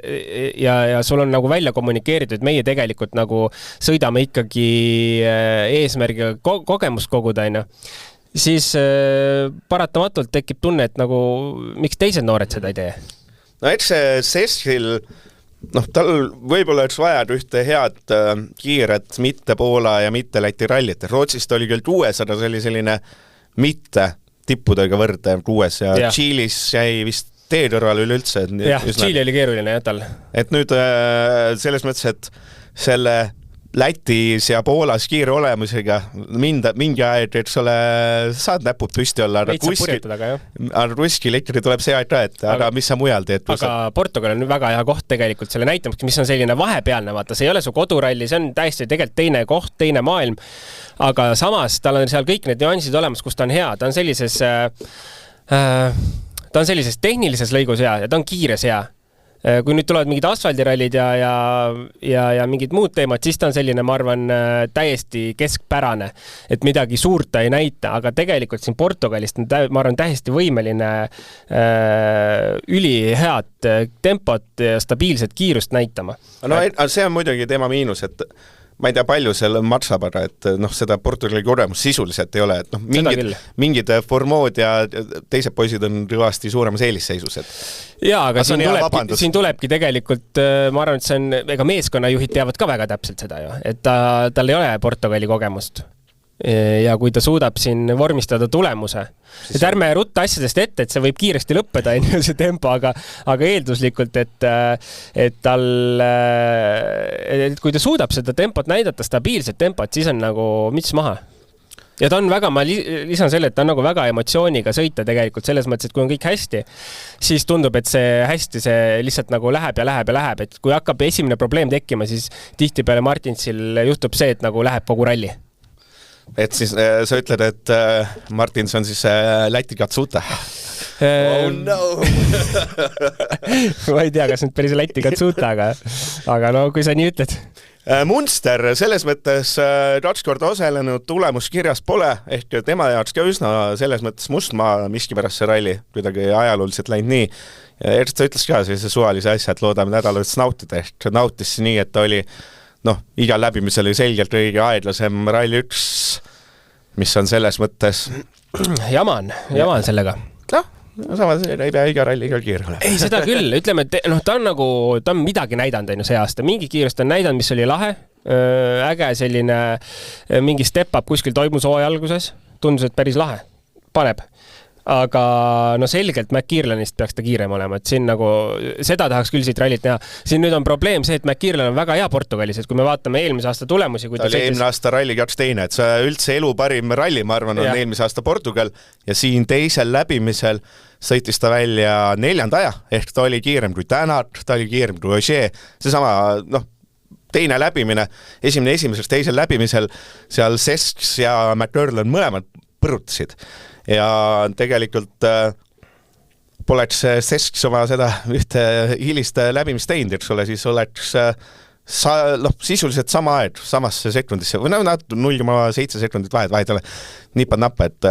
ja sul on nagu välja kommunikeeritud, et meie tegelikult nagu sõidame ikkagi eesmärgiga kogemust koguda, siis paratamatult tekib tunne, et nagu miks teised noored seda ei tee? Eks see Seskil noh, tal võib-olla oleks vaja ühte head kiiret mitte Poola ja mitte Läti rallit. Rootsist oli küll 200, see oli selline mitte tippudega võrdev 6 ja Tšiilis jäi vist tee kõrval üleüldse. Jah, Tšiili oli keeruline tal. Et nüüd selles mõttes, et selle Lätis ja Poolas kiire olemusega mingi aeg, et sulle saad näpud püsti olla, aga kuskil ikkagi tuleb see aeg ka, et aga mis sa mujal teed? Aga Portugal on väga hea koht tegelikult selle näitamiseks, mis on selline vahepealne, vaata, see ei ole su koduralli, see on täiesti tegelikult teine koht, teine maailm, aga samas tal on seal kõik need nüansid olemas, kus ta on hea, ta on sellises tehnilises lõigus hea ja ta on kiires hea. Kui nüüd tulevad mingid asfaldirallid ja mingid muud teemad, siis ta on selline, ma arvan, täiesti keskpärane, et midagi suurt ta ei näita, aga tegelikult siin Portugalist on, ma arvan, täiesti võimeline ülihead tempot ja stabiilset kiirust näitama. No see on muidugi tema miinus, et ma ei tea palju seal maksab, aga et noh, seda Portugali kogemus sisuliselt ei ole, et noh, mingid Formood ja teised poisid on kõvasti suuremas eelisseisus, et jaa, aga siin tulebki tegelikult, ma arvan, et see on, ega meeskonnajuhid teavad ka väga täpselt seda ju, et tal ei ole Portugali kogemust. Ja kui ta suudab siin vormistada tulemuse. Et ärme rutta asjadest ette, et see võib kiiresti lõppeda, see tempo, aga eelduslikult, et tal, et kui ta suudab seda tempot näidata, stabiilset tempot, siis on nagu müts maha. Ja ta on väga, ma lisan selle, et ta on nagu väga emotsiooniga sõita tegelikult selles mõttes, et kui on kõik hästi, siis tundub, et see hästi, see lihtsalt nagu läheb ja läheb, et kui hakkab esimene probleem tekkima, siis tihtipeale Martinsil juhtub see, et nagu läheb kogu ralli. Et siis sa ütled, et Martins on siis Läti Katsuta. Oh no! Ma ei tea, kas nüüd päris Läti Katsuta, aga no kui sa nii ütled. Munster selles mõttes 2 korda oselenud tulemuskirjas pole, ehk tema jaoks ka üsna selles mõttes mustmaa miskipärast see ralli kuidagi ajalooliselt läinud nii. Ja sa ütles ka sellise suvalise asja, et loodame nädalast nautida, ehk nautis nii, et ta oli igal läbimisel oli selgelt õige aeglasem ralli 1, mis on selles mõttes jaman sellega. Samas ei pea iga ralli igal kiire olema. Ei, seda küll. Ütleme, et ta on midagi näidanud see aasta. Mingi kiirust on näidanud, mis oli lahe. Äge selline mingi step-up kuskil toimus hooaja alguses. Tundus, et päris lahe. Paneb. Aga no selgelt McKeerlanist peaks ta kiirem olema, et siin nagu seda tahaks küll siit rallit näha. Siin nüüd on probleem see, et McKeerlan on väga hea Portugalis, et kui me vaatame eelmise aasta tulemusi, kui ta oli eelmise aasta ralli 2 teine, et see üldse elu parim ralli, ma arvan, on eelmise aasta Portugal ja siin teisel läbimisel sõitis ta välja 4. aja, ehk ta oli kiirem kui Tänat, ta oli kiirem kui Ogier, seesama teine läbimine, esimesest teisel läbimisel seal Sesks ja McKeerlan mõlemad põrutasid. Ja tegelikult poleks Sesks oma seda ühte hilist läbimist teinud, eks ole, siis oleks sisuliselt sama aeg samasse sekundisse, või 0,7 sekundit vahet ole nipad-nappa, et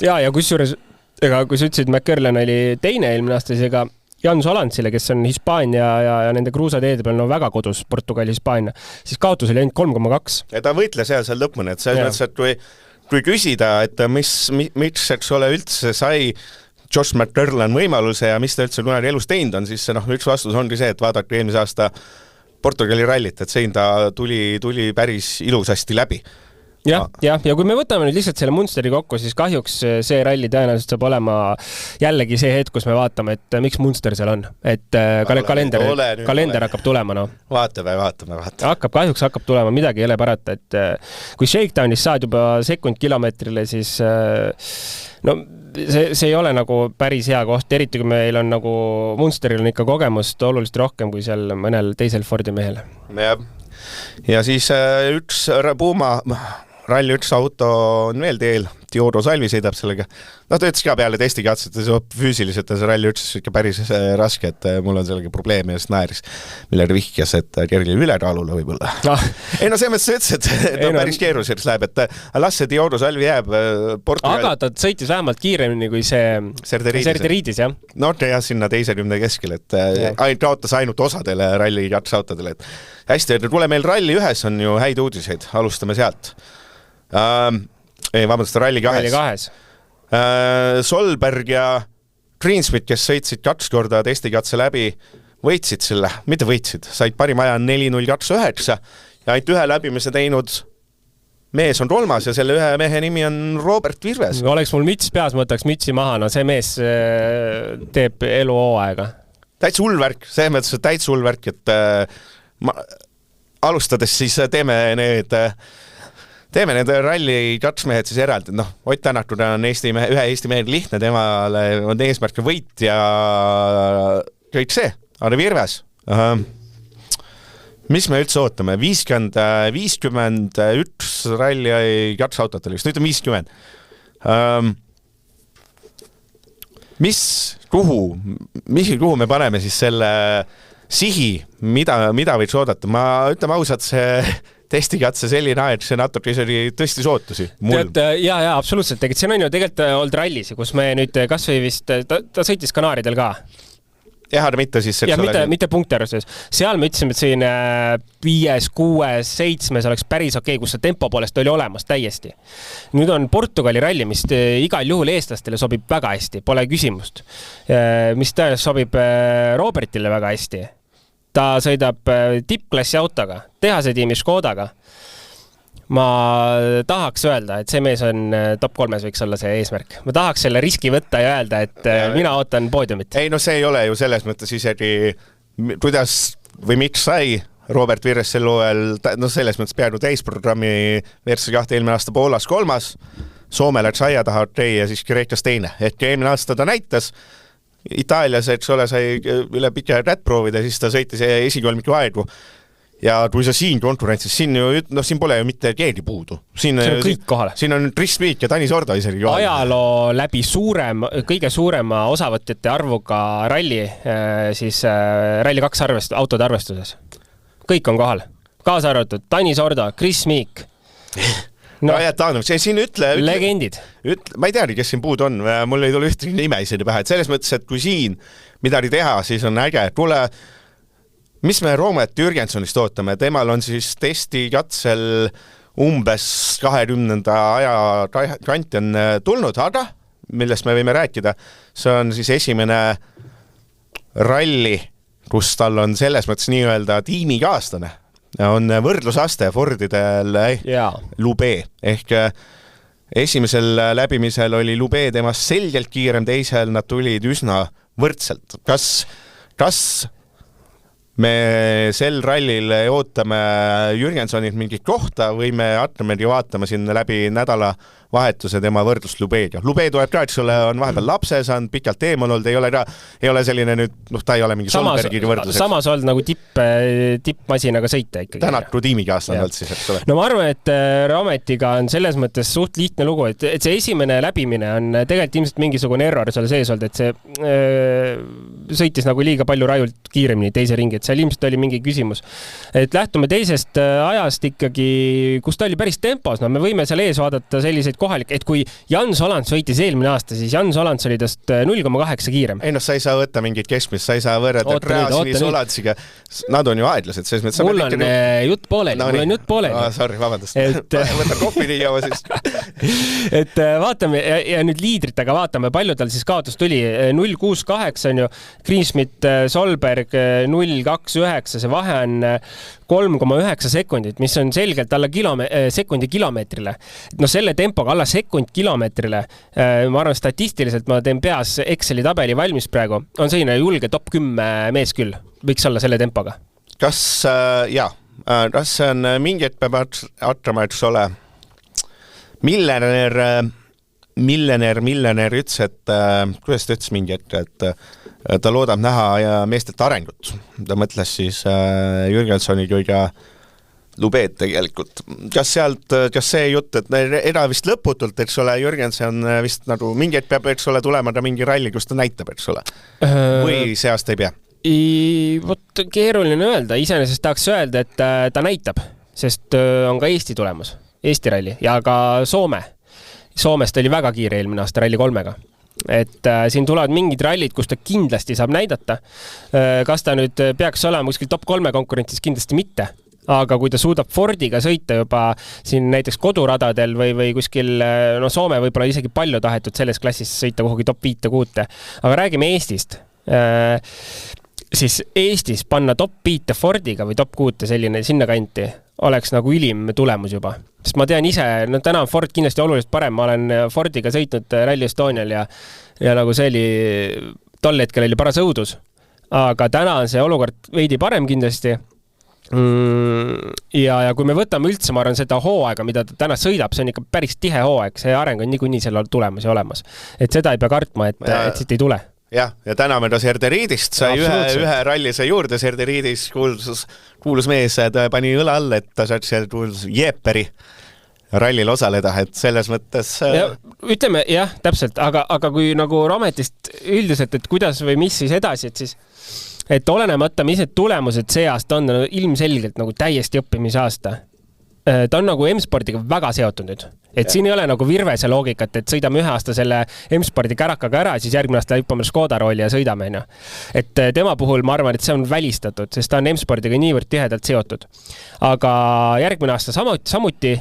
ja kusjuures, kui sa ütlesid, McKeerlan oli teine eelmine aasta, siis ega Jan Solantsile, kes on Hispaania ja nende kruusateede peal väga kodus Portugali Hispaania, siis kaotus oli ainult 3,2. Ja ta võitles seal lõpuni, et selles mõttes, et kui küsida, et miks eks ole üldse sai Josh McKeerlan võimaluse ja mis ta üldse kunagi elus teinud on, siis üks vastus ongi see, et vaadake eelmise aasta Portugali rallit, et siin ta tuli päris ilusasti läbi. Ja kui me võtame nüüd lihtsalt selle Munsteri kokku, siis kahjuks see ralli tõenäoliselt saab olema jällegi see hetk, kus me vaatame, et miks Munster seal on. Et kalender hakkab tulema. Vaatame. Kahjuks hakkab tulema, midagi ei ole parata. Et kui Shakedownis saad juba sekund kilomeetrile, siis see ei ole nagu päris hea koht, eriti kui meil on nagu Munsteril on ikka kogemust oluliselt rohkem kui seal mõnel teisel Fordi mehel. Ja siis üks Puma ralli 1 auto on veel teel, Teodoro Salvi sõidab sellega. Ta ütles ka peale testikatset, füüsiliselt on see ralli 1 ikka päris raske, et mul on sellega probleemi ja naeris, mille vihkas, et kergil üleraalule võib-olla. Ei see mõttes ütles, et päris keeruliseks läheb, et las see Teodoro Salvi jääb Portugal. Aga ta sõitis vähemalt kiiremini kui see Serteriidis, jah? Ja sinna teise 10 keskel, et kaotas ainult osadele ralli 2 autodele. Hästi, kuule meil ralli 1 on ju häid uudiseid, alustame sealt. Ralli 2. Solberg ja Greensmith, kes sõitsid 2 korda testikatse läbi, võitsid selle, mitte võitsid, said parim aja 4.02.9 ja ainult ühe läbimise teinud mees on kolmas ja selle ühe mehe nimi on Robert Virves. Oleks mul müts peas, ma võtaks mütsi maha, no see mees teeb elu hooaega. Täitsa hull värk, see mõttes täitsa hull värk, et alustades siis teeme need ralli katsmehed siis eraldi. Ott Tänakud on ühe Eesti mehed lihtne, temale on eesmärk võit ja kõik see, aga Virves. Mis me üldse ootame? 51 ralli katsautot oli, nüüd on 50. Kuhu me paneme siis selle sihi, mida võiks oodata? Ma ütleme ausalt, see testikatse selline aeg, see natuke oli tõstis ootusi. Ja, absoluutselt. See on ju tegelikult olnud rallisi, kus me nüüd kas või vist, ta sõitis Kanaaridel ka. Jah, aga mitte siis... Ja mitte punktiarvuses. Seal me ütlesime, et siin 5, 6, 7 oleks päris okei, kus see tempo poolest oli olemas täiesti. Nüüd on Portugali ralli, mis igal juhul eestlastele sobib väga hästi, pole küsimust. Mis tõenäoliselt sobib Robertile väga hästi. Ta sõidab tippklassi autoga, tehase tiimi Škodaga. Ma tahaks öelda, et see mees on top 3 võiks olla see eesmärk. Ma tahaks selle riski võtta ja öelda, et mina ootan poodiumit. Ei, no see ei ole ju selles mõttes isegi, kuidas või miks sai Robert Virves sel hooajal, selles mõttes peaaegu täisprogrammi WRC2 eelmine aasta Poolas 3, Soome läks aia taha ja siis Kreekas 2. Et eelmine aasta ta näitas, Itaalias, eks ole, sai üle pika rättproovida, siis ta sõitis esikolmiku aegu. Ja kui sa siin konkurentsis, siin pole ju mitte keegi puudu. Siin on kõik kohale. Siin on Chris Meek ja Tanis Ordo isegi. Ajaloo läbi kõige suurema osavõtjate arvuga ralli, siis ralli 2 autode arvestuses. Kõik on kohal. Kaasa arvatud Tanis Ordo, Chris Meek. Siin ütle... Legendid. Ma ei teagi, kes siin puud on. Mul ei tule ühtegi nime isegi pähe. Et selles mõttes, et kui siin midagi teha, siis on äge. Mis me Roomet Jürgensonist ootame? Temal on siis testikatsel umbes 20. aja kanti on tulnud, aga millest me võime rääkida, see on siis esimene ralli, kus tal on selles mõttes nii-öelda tiimikaaslane. On võrdlusaste Fordidel Lube. Ehk esimesel läbimisel oli Lube temast selgelt kiirem, teisel nad tulid üsna võrdselt. Kas me sel rallil ootame Jürgensonilt mingit kohta või me hakkame vaatama siin läbi nädala vahetuse tema võrdlust Lubeega. Lube tuleb ka, eks ole, on vahepeal lapse saanud, pikalt eemal olnud, ei ole selline nüüd, ta ei ole mingi Solbergigi võrdluseks. Samas olnud nagu tippmasinaga sõita ikkagi. Tänatu tiimikaaslane olnud siis, eks ole. No ma arvan, et Rometiga on selles mõttes suht lihtne lugu, et see esimene läbimine on tegelikult ilmselt mingisugune error seal sees olnud, et see sõitis nagu liiga palju rajult kiiremini teise ringi, et seal ilmselt oli mingi küsimus. Et lähtume teisest ajast ikkagi, kus ta oli päris tempos, me võime seal ees vaadata selliseid kohalik, et kui Jan Solants võitis eelmine aasta, siis Jan Solants oli tast 0,8 kiirem. Ei sa ei saa võtta mingit keskmist, sa ei saa võrreda Krasini Solantsiga. Nad on ju aedlased. Mul on jutt pooleli. Sorry, vabandust. Võta kohvi nii jaua siis. Et vaatame, ja nüüd liidritega vaatame, palju tal siis kaotus tuli. 0,68 on ju, Greensmit, Solberg 0,29, see vahe on 3,9 sekundit, mis on selgelt alla sekundi kilomeetrile. Selle tempoga alla sekund kilomeetrile, ma arvan statistiliselt, ma teen peas Exceli tabeli valmis praegu, on selline julge top 10 mees küll, võiks olla selle tempoga. Kas see on mingi hetk peab hakkama, eks ole, miljonär ütles, et kuidas ta ütles mingi hetk, et ta loodab näha meestelt arengut. Ta mõtles siis Jürgensoni kui ka Lubeed tegelikult. Kas see jutt, et vist lõputult, eks ole, Jürgensen vist nagu mingi hetk peab, eks ole, tulema ta mingi ralli, kus ta näitab, eks ole? Või see aasta ei pea? Keeruline öelda. Iseenesest tahaks öelda, et ta näitab, sest on ka Eesti tulemas. Eesti ralli ja ka Soome. Soomest oli väga kiire eelmine aasta ralli 3-ga. Et siin tulevad mingid rallid, kus ta kindlasti saab näidata. Kas ta nüüd peaks olema kuskil top 3 konkurentsis? Kindlasti mitte. Aga kui ta suudab Fordiga sõita juba siin näiteks koduradadel või kuskil, Soome võib-olla isegi palju tahetud selles klassis sõita kuhugi top 5-6. Aga räägime Eestist. siis Eestis panna top 5 Fordiga või top 6 selline sinna kanti oleks nagu ülim tulemus juba. Sest ma tean ise, no täna on Ford kindlasti oluliselt parem, ma olen Fordiga sõitnud Rally Estonial ja nagu see oli, tol hetkel oli paras õudus. Aga täna on see olukord veidi parem kindlasti. Ja kui me võtame üldse, ma arvan, seda hooaega, mida ta täna sõidab, see on ikka päris tihe hooaeg, see areng on niikuinii selle tulemusi olemas. Et seda ei pea kartma, et siit ei tule. Ja täname ta Serderiidist, sai ühe ralli sai juurde Serderiidis, kuulus mees, ta pani õla all, et ta saad seal Jeeperi rallil osaleda, et selles mõttes... Ja, ütleme, jah, täpselt, aga kui nagu Rametist üldiselt, et kuidas või mis siis edasi, et siis et olenemata, mis need tulemused see aasta on ilmselgelt nagu täiesti õppimisaasta. Ta on nagu M-spordiga väga seotud nüüd. Et siin ei ole nagu Virvese loogikat, et sõidame ühe aasta selle M-spordi kärakaga ära, siis järgmine aasta hüppame Škoda rooli ja sõidame. Et tema puhul ma arvan, et see on välistatud, sest ta on M-spordiga niivõrd tihedalt seotud. Aga järgmine aasta samuti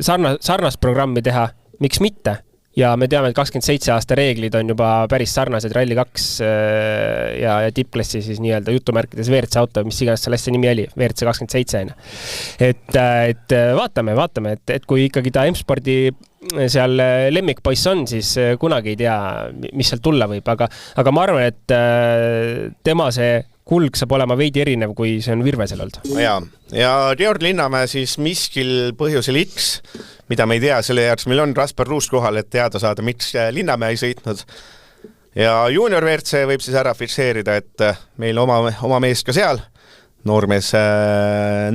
sarnast programmi teha, miks mitte? Ja me teame, et 27 aasta reeglid on juba päris sarnased Rally 2 ja tippklassi siis nii-öelda jutumärkides WRC auto, mis iganes selle asja nimi oli, WRC 27. Et vaatame, et kui ikkagi ta M-spordi seal lemmikpoiss on, siis kunagi ei tea, mis seal tulla võib, aga ma arvan, et tema see kulg saab olema veidi erinev, kui see on Virvesel olnud. Ja Georg Linnamäe siis miskil põhjusel X, mida me ei tea, selle järgs meil on Raspar Ruust kohal, et teada saada, miks Linnamäe ei sõitnud. Ja junior WRC võib siis ära fikseerida, et meil oma mees ka seal, noormees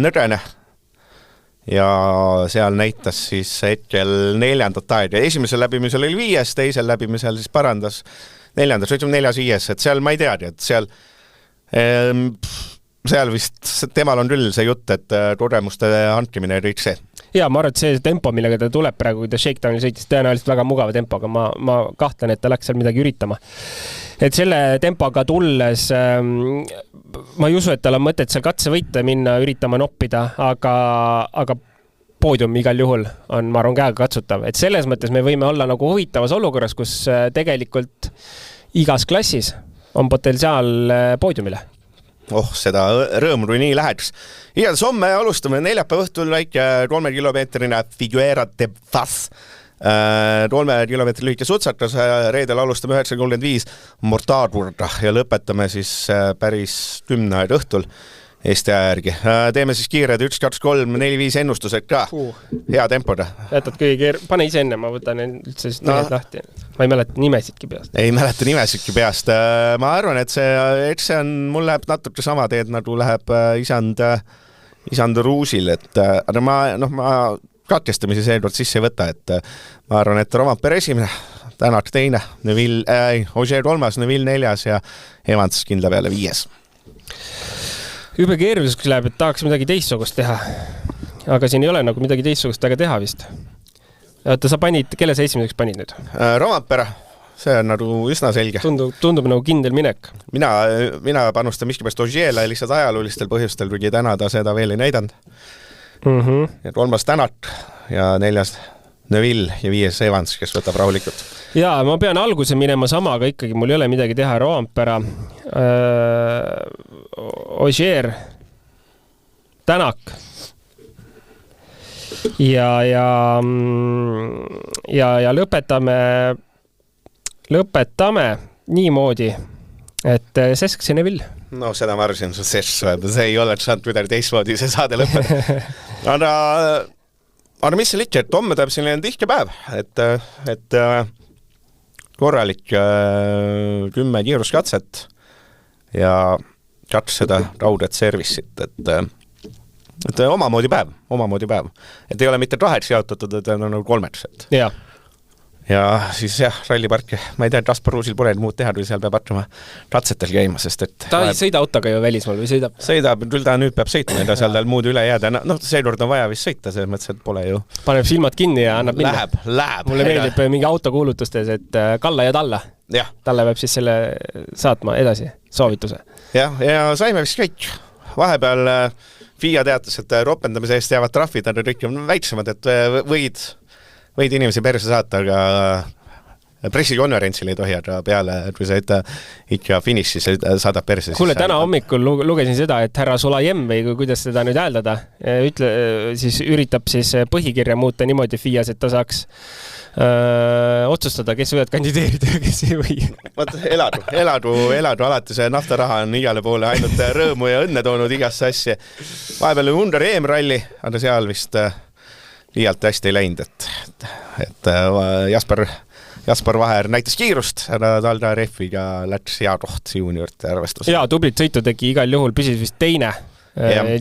Nõrene. Ja seal näitas siis hetkel 4. aed ja esimesel läbimisel oli 5, teisel läbimisel siis parandas 4. Sõitsime 4-5, et seal ma ei tea, et seal vist temal on küll see jutt, et kogemuste hankimine kõik see. Ja ma arvan, et see tempo, millega ta tuleb praegu, kui ta Shakedownil sõitis, tõenäoliselt väga mugava tempoga. Ma kahtlen, et ta läks seal midagi üritama. Et selle tempoga tulles, ma ei usu, et tal on mõtet seal katse võita minna, üritama noppida, aga poodium igal juhul on, ma arvan, käega katsutav. Et selles mõttes me võime olla nagu huvitavas olukorras, kus tegelikult igas klassis on potentsiaal poodiumile. Seda rõõmu nii läheks. Igatahes homme alustame neljapäeva õhtul väike 3 kilomeetrine Figuera de Faz. 3 kilomeetri lühike sutsakas, reedel alustame 9.35 Mortadurga ja lõpetame siis päris 10 õhtul Eesti järgi. Teeme siis kiired 1, 2, 3, 4, 5 ennustused ka. Hea tempoda. Jätad pane ise enne, ma võtan üldse siis lahti. Ma ei mäleta nimesidki peast. Ei mäleta nimesidki peast. Ma arvan, et see on, mul läheb natuke sama teed, nagu läheb isand Ruusil. Aga ma katkestamise seekord sisse ei võta, et ma arvan, et Rompere esimene, Tänak teine, Ogier 3, Neville 4 ja Evans kindla peale 5. Jube keeruliseks läheb, et tahaks midagi teistsugust teha. Aga siin ei ole nagu midagi teistsugust väga teha vist. Oota, sa kelle sa esimeseks panid nüüd? Rompere, see on nagu üsna selge. Tundub nagu kindel minek. Mina panustan miskipärast Ogier'le lihtsalt ajaloolistel põhjustel, kuigi täna ta seda veel ei näidanud. 3. Tänak ja 4. Neville ja 5. Evans, kes võtab rahulikult. Jaa, ma pean alguse minema sama, aga ikkagi mul ei ole midagi teha. Rompere, Ogier, Tänak ja lõpetame niimoodi, et Sesk see Neville. No seda ma arvasin, see ei ole saanud kuidagi teistmoodi see saade lõpetada. Aga mis see likki, et homme tuleb selline tihke päev, et korralik 10 kiiruskatset ja 2 seda raudet servisit, et omamoodi päev. Et ei ole mitte 2 jaotatud, et on nagu 3. Ja siis ralliparki, ma ei tea, et Raspar Ruusil pole muud teha, kui seal peab hakkama katsetel käima, sest et... Ta ei sõida autoga ju välismaal või sõidab? Sõidab, küll ta nüüd peab sõitma, ja seal muud üle jääda. Seekord on vaja vist sõita, selles mõttes, et pole ju... Paneb silmad kinni ja annab minna. Läheb. Mulle meeldib mingi autokuulutustes, et kalla ja talla. Talle peab siis selle saatma edasi, soovituse. Ja saime vist kõik. Vahepeal FIA teatas, et ropendamise eest jäävad trahvid, aga kõik on väiksemad, et võid inimesi perse saata, aga pressikonverentsil ei tohi, aga peale, kui sa ikka finišis saadab perse. Kuule, täna hommikul lugesin seda, et härra Sulajem või kuidas seda nüüd hääldada, siis üritab siis põhikirja muuta niimoodi FIAs, et ta saaks otsustada, kes võivad kandideerida ja kes ei või. Eladu, alati see naftaraha on igale poole ainult rõõmu ja õnne toonud igasse asja. Vahepeal on Ungari EM-ralli, aga seal vist liialt hästi ei läinud, et Jasper Vaher näitas kiirust, aga Talda Reffiga läks hea koht juuniorite arvestus. Jaa, tublit sõitu tegi igal juhul, püsis vist teine.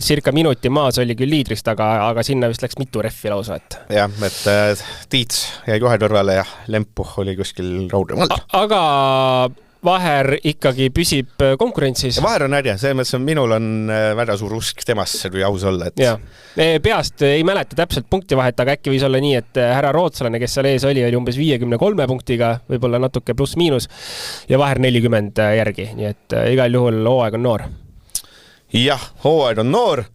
Circa minuti maas oli küll liidrist, aga sinna vist läks mitu reffi lausa. Jah, et Tiits jäi kohe kõrvale ja Lempu oli kuskil raudremal. Aga Vaher ikkagi püsib konkurentsis. Vaher on äge, see mõttes minul on väga suur usk temasse, kui aus olla. Peast ei mäleta täpselt punkti vahet, aga äkki võis olla nii, et härra rootsalane, kes seal ees oli umbes 53 punktiga, võib-olla natuke pluss-miinus ja Vaher 40 järgi, nii et igal juhul hooaeg on noor. Jah, hooaeg on noor.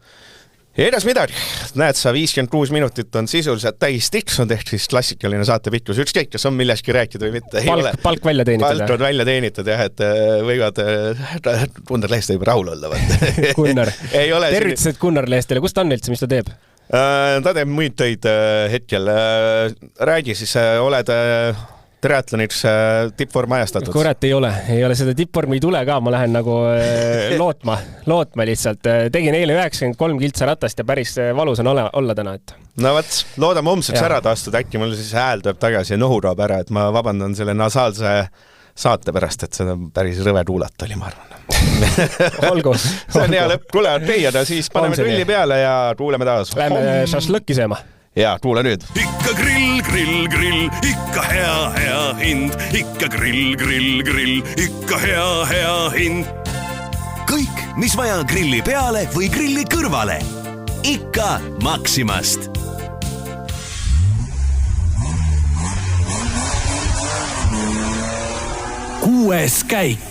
Ja edas midagi. Näed sa, 56 minutit on sisuliselt täis tiks, on tehtud siis klassikaline saatepikkus. Ükskõik, kas on millestki rääkida või mitte. Palk välja teenitud. Palk on välja teenitud, jah, et võivad Gunnar Leest juba rahul olla. Gunnar. Tervitused Gunnar Leestele. Kus ta on üldse, mis ta teeb? Ta teeb muid töid hetkel. Räägi siis, oled triatloniks tippvorm ajastatud? Kurat, ei ole seda tippvormi ei tule ka, ma lähen nagu lootma lihtsalt. Tegin eile 93 kiltsa ratast ja päris valus on olla täna. No võt, loodame homseks ära taastud, äkki mul siis hääl tuleb tagasi ja nohu tuleb ära, et ma vabandan selle nasaalse saate pärast, et seda päris rõve tuulata oli, ma arvan. Olgu. See on hea lõpp. Kuule, teiada, siis paneme tülli peale ja tuuleme taas. Lähme šašlõkki sööma. Ja, tuule nüüd. Ikka grill, ikka hea hind. Ikka grill, ikka hea hind. Kõik, mis vaja grilli peale või grilli kõrvale. Ikka Maximast. 6. käik.